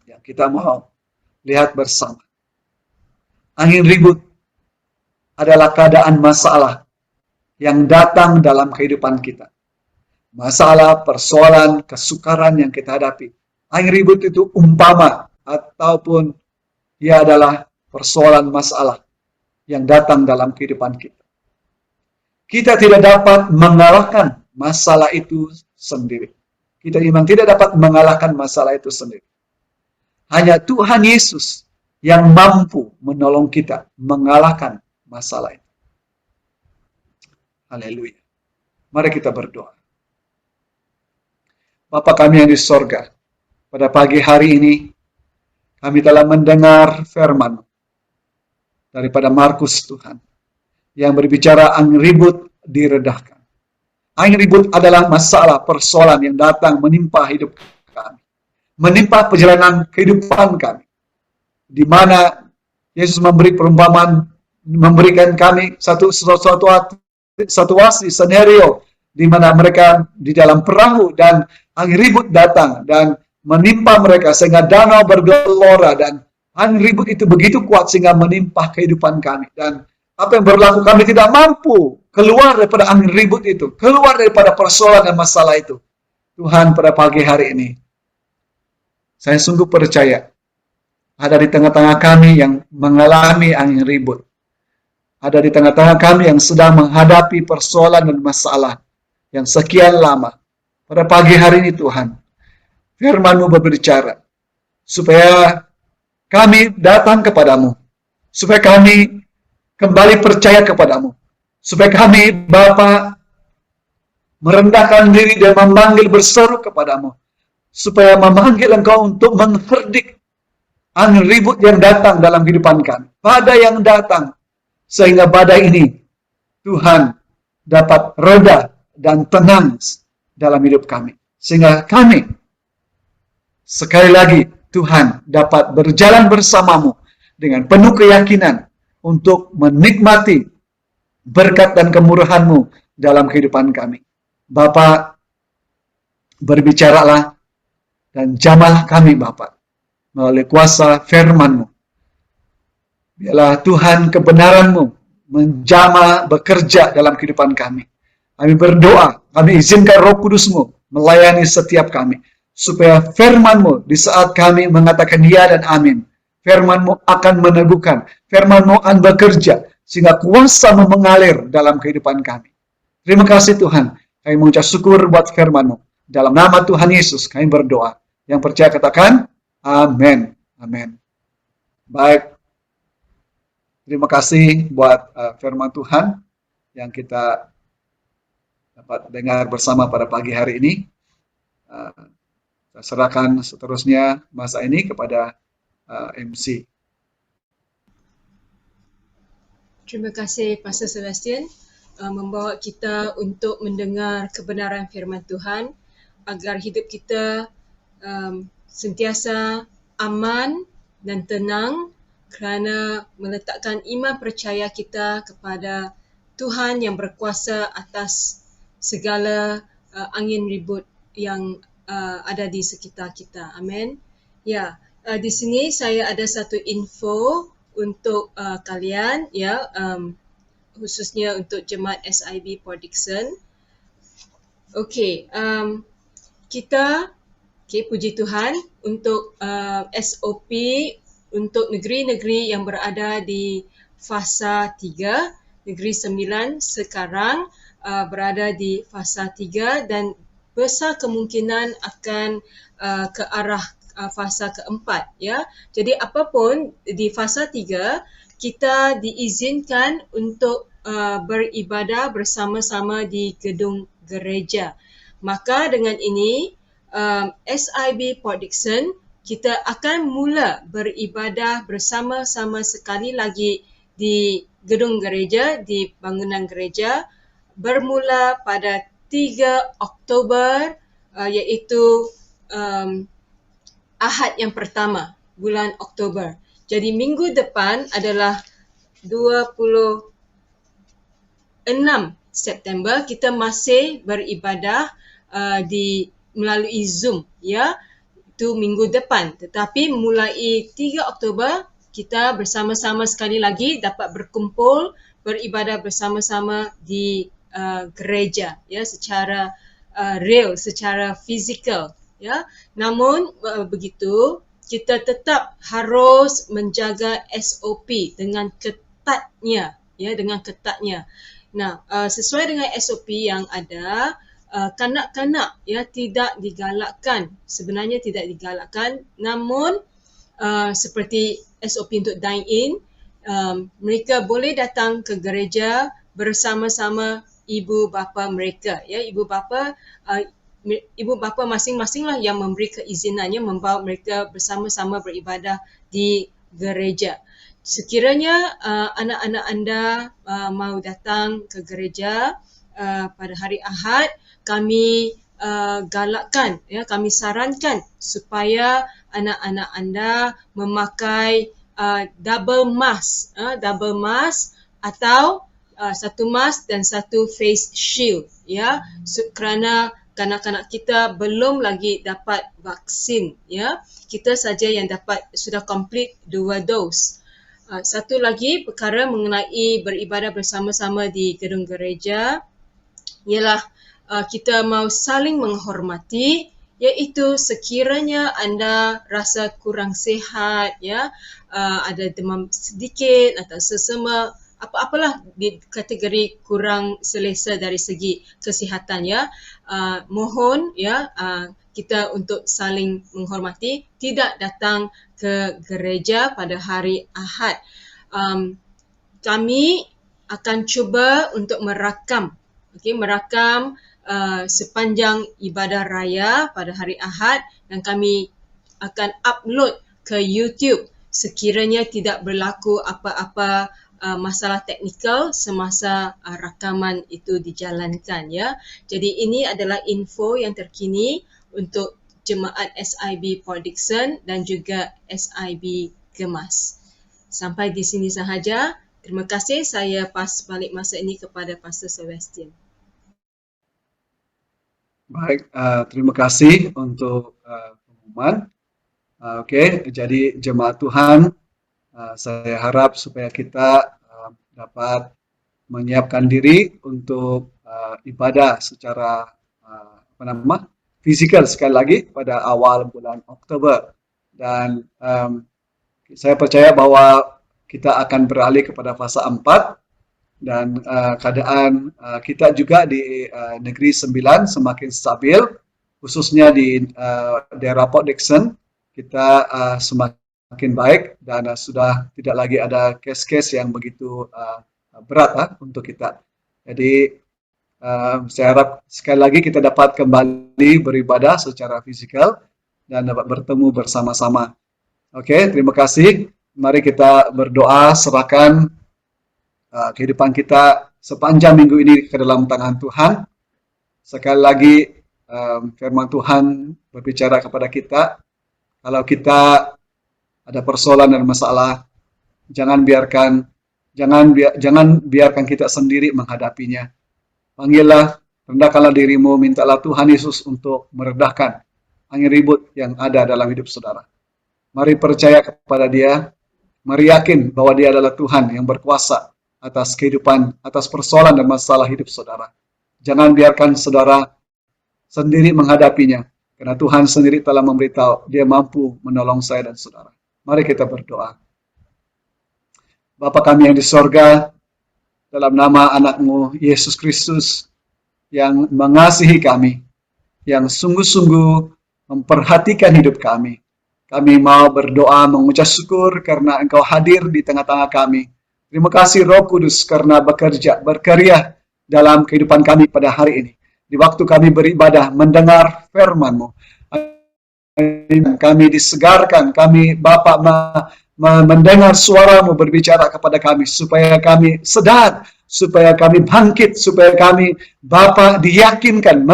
yang kita mau lihat bersama. Angin ribut adalah keadaan masalah yang datang dalam kehidupan kita. Masalah, persoalan, kesukaran yang kita hadapi. Angin ribut itu umpama ataupun ia adalah persoalan masalah yang datang dalam kehidupan kita. Kita tidak dapat mengalahkan masalah itu sendiri. Kita memang tidak dapat mengalahkan masalah itu sendiri. Hanya Tuhan Yesus yang mampu menolong kita mengalahkan masalah itu. Haleluya. Mari kita berdoa. Bapa kami yang di sorga, pada pagi hari ini kami telah mendengar firman daripada Markus Tuhan yang berbicara angin ribut diredahkan. Angin ribut adalah masalah, persoalan yang datang menimpa hidup kami, menimpa perjalanan kehidupan kami, di mana Yesus memberi perumpamaan, memberikan kami satu skenario di mana mereka di dalam perahu dan angin ribut datang dan menimpa mereka sehingga danau bergelora dan angin ribut itu begitu kuat sehingga menimpa kehidupan kami. Dan apa yang berlaku, kami tidak mampu keluar daripada angin ribut itu, keluar daripada persoalan dan masalah itu. Tuhan, pada pagi hari ini saya sungguh percaya ada di tengah-tengah kami yang mengalami angin ribut. Ada di tengah-tengah kami yang sedang menghadapi persoalan dan masalah yang sekian lama. Pada pagi hari ini Tuhan, firman-Mu berbicara supaya kami datang kepadamu, supaya kami kembali percaya kepadamu, supaya kami Bapa merendahkan diri dan memanggil berseru kepadamu, supaya memanggil Engkau untuk mengherdik angin ribut yang datang dalam kehidupan kami, badai yang datang, sehingga badai ini Tuhan dapat reda dan tenang dalam hidup kami, sehingga kami sekali lagi Tuhan dapat berjalan bersamamu dengan penuh keyakinan untuk menikmati berkat dan kemurahan-Mu dalam kehidupan kami. Bapa, berbicaralah dan jamahlah kami Bapa melalui kuasa firman-Mu. Biarlah Tuhan kebenaran-Mu menjamah bekerja dalam kehidupan kami. Kami berdoa, kami izinkan Roh Kudus-Mu melayani setiap kami, supaya firman-Mu di saat kami mengatakan ya dan amin, firman-Mu akan meneguhkan, firman-Mu akan bekerja, sehingga kuasa-Mu mengalir dalam kehidupan kami. Terima kasih Tuhan, kami mengucap syukur buat firman-Mu. Dalam nama Tuhan Yesus kami berdoa. Yang percaya katakan, amin. Amin. Baik, terima kasih buat firman Tuhan yang kita dapat dengar bersama pada pagi hari ini. Saya serahkan seterusnya masa ini kepada MC. Terima kasih Pastor Sebastian membawa kita untuk mendengar kebenaran firman Tuhan agar hidup kita sentiasa aman dan tenang kerana meletakkan iman percaya kita kepada Tuhan yang berkuasa atas segala angin ribut yang ada di sekitar kita. Amin. Ya, di sini saya ada satu info untuk kalian, ya, khususnya untuk jemaat SIB Port Dickson. Okey, kita, puji Tuhan untuk SOP untuk negeri-negeri yang berada di fasa 3, negeri 9 sekarang berada di fasa 3 dan besar kemungkinan akan ke arah fasa keempat, ya. Jadi apapun di fasa 3, kita diizinkan untuk beribadah bersama-sama di gedung gereja. Maka dengan ini SIB Port Dickson kita akan mula beribadah bersama-sama sekali lagi di gedung gereja, di bangunan gereja, bermula pada 3 Oktober iaitu Ahad yang pertama bulan Oktober. Jadi minggu depan adalah 26 September kita masih beribadah melalui Zoom, ya. Itu minggu depan. Tetapi mulai 3 Oktober kita bersama-sama sekali lagi dapat berkumpul beribadah bersama-sama di gereja, ya, secara real, secara fizikal, ya. Namun begitu kita tetap harus menjaga SOP dengan ketatnya, ya, dengan ketatnya. Nah, sesuai dengan SOP yang ada, kanak-kanak, ya, tidak digalakkan, sebenarnya tidak digalakkan, namun seperti SOP untuk dine in, mereka boleh datang ke gereja bersama-sama ibu bapa mereka, ya. Ibu bapa masing-masinglah yang memberi keizinannya membawa mereka bersama-sama beribadah di gereja. Sekiranya anak-anak anda mau datang ke gereja pada hari Ahad, kami galakkan, ya, kami sarankan supaya anak-anak anda memakai double mask atau satu mask dan satu face shield, ya, kerana kanak-kanak kita belum lagi dapat vaksin, ya. Kita saja yang sudah complete 2 dos. Satu lagi perkara mengenai beribadah bersama-sama di gedung gereja ialah kita mahu saling menghormati, iaitu sekiranya anda rasa kurang sihat, ya, ada demam sedikit atau sesama, apa-apalah di kategori kurang selesa dari segi kesihatan, ya, mohon, ya, kita untuk saling menghormati, tidak datang ke gereja pada hari Ahad. Kami akan cuba untuk merakam sepanjang ibadah raya pada hari Ahad, dan kami akan upload ke YouTube sekiranya tidak berlaku apa-apa masalah teknikal semasa rakaman itu dijalankan, ya. Jadi ini adalah info yang terkini untuk jemaat SIB Port Dickson dan juga SIB Gemas. Sampai di sini sahaja. Terima kasih. Saya pas balik masa ini kepada Pastor Sebastian. Baik, terima kasih untuk pengumuman. Oke, jadi jemaat Tuhan, saya harap supaya kita dapat menyiapkan diri untuk ibadah secara fisikal sekali lagi pada awal bulan Oktober. Dan saya percaya bahwa kita akan beralih kepada fase 4 dan keadaan kita juga di Negeri Sembilan semakin stabil, khususnya di daerah Port Dickson kita semakin baik dan sudah tidak lagi ada kes-kes yang begitu berat untuk kita. Jadi saya harap sekali lagi kita dapat kembali beribadah secara fisikal dan dapat bertemu bersama-sama. Oke, terima kasih. Mari kita berdoa, serahkan kehidupan kita sepanjang minggu ini ke dalam tangan Tuhan. Sekali lagi firman Tuhan berbicara kepada kita, kalau kita ada persoalan dan masalah, jangan biarkan kita sendiri menghadapinya. Panggillah, rendahkanlah dirimu, mintalah Tuhan Yesus untuk meredahkan angin ribut yang ada dalam hidup saudara. Mari percaya kepada Dia, mari yakin bahwa Dia adalah Tuhan yang berkuasa atas kehidupan, atas persoalan dan masalah hidup saudara. Jangan biarkan saudara sendiri menghadapinya, karena Tuhan sendiri telah memberitahu Dia mampu menolong saya dan saudara. Mari kita berdoa. Bapa kami yang di sorga, dalam nama anak-Mu Yesus Kristus yang mengasihi kami, yang sungguh-sungguh memperhatikan hidup kami. Kami mau berdoa mengucap syukur karena Engkau hadir di tengah-tengah kami. Terima kasih Roh Kudus karena berkarya dalam kehidupan kami pada hari ini. Di waktu kami beribadah, mendengar firman-Mu. Kami disegarkan, kami Bapa mendengar suara-Mu berbicara kepada kami, supaya kami sadar, supaya kami bangkit, supaya kami Bapa meyakinkan,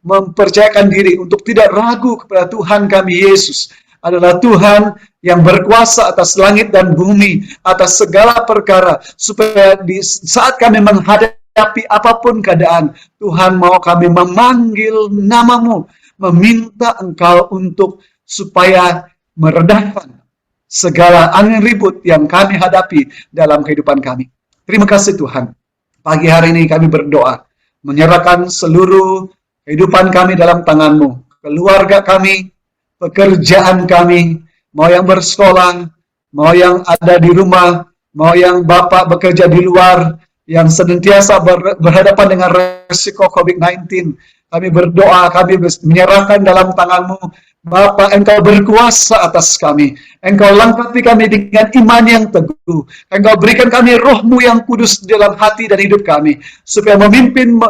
mempercayakan diri untuk tidak ragu kepada Tuhan kami Yesus adalah Tuhan yang berkuasa atas langit dan bumi, atas segala perkara, supaya di saat kami menghadapi apapun keadaan, Tuhan mau kami memanggil nama-Mu, meminta Engkau untuk supaya meredahkan segala angin ribut yang kami hadapi dalam kehidupan kami. Terima kasih Tuhan. Pagi hari ini kami berdoa, menyerahkan seluruh kehidupan kami dalam tangan-Mu, keluarga kami, pekerjaan kami, mau yang bersekolah, mau yang ada di rumah, mau yang Bapak bekerja di luar, yang senantiasa berhadapan dengan resiko COVID-19. Kami berdoa, kami menyerahkan dalam tangan-Mu. Bapa, Engkau berkuasa atas kami. Engkau lengkapi kami dengan iman yang teguh. Engkau berikan kami Roh-Mu yang kudus dalam hati dan hidup kami, supaya memimpin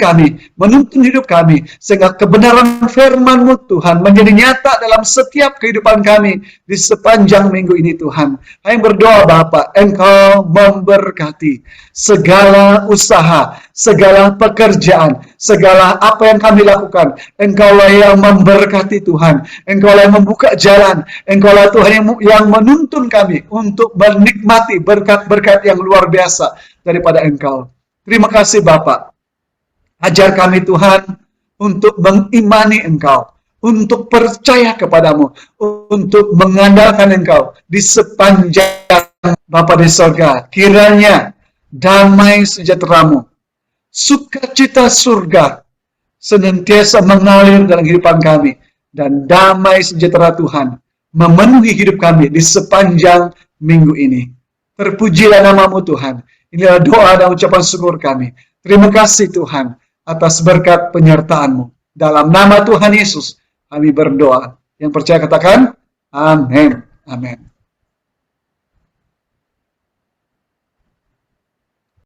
kami, menuntun hidup kami, sehingga kebenaran firman-Mu Tuhan menjadi nyata dalam setiap kehidupan kami di sepanjang minggu ini Tuhan. Kami berdoa Bapa, Engkau memberkati segala usaha, segala pekerjaan, segala apa yang kami lakukan. Engkaulah yang memberkati Tuhan. Engkaulah yang membuka jalan. Engkaulah Tuhan yang menuntun kami untuk menikmati berkat-berkat yang luar biasa daripada Engkau. Terima kasih Bapak. Ajar kami Tuhan untuk mengimani Engkau, untuk percaya kepadamu, untuk mengandalkan Engkau di sepanjang Bapa di sorga. Kiranya damai sejahtera-Mu, sukacita surga senantiasa mengalir dalam kehidupan kami, dan damai sejahtera Tuhan memenuhi hidup kami di sepanjang minggu ini. Terpujilah nama-Mu Tuhan. Inilah doa dan ucapan syukur kami. Terima kasih Tuhan atas berkat penyertaan-Mu. Dalam nama Tuhan Yesus kami berdoa. Yang percaya katakan amin. Amin.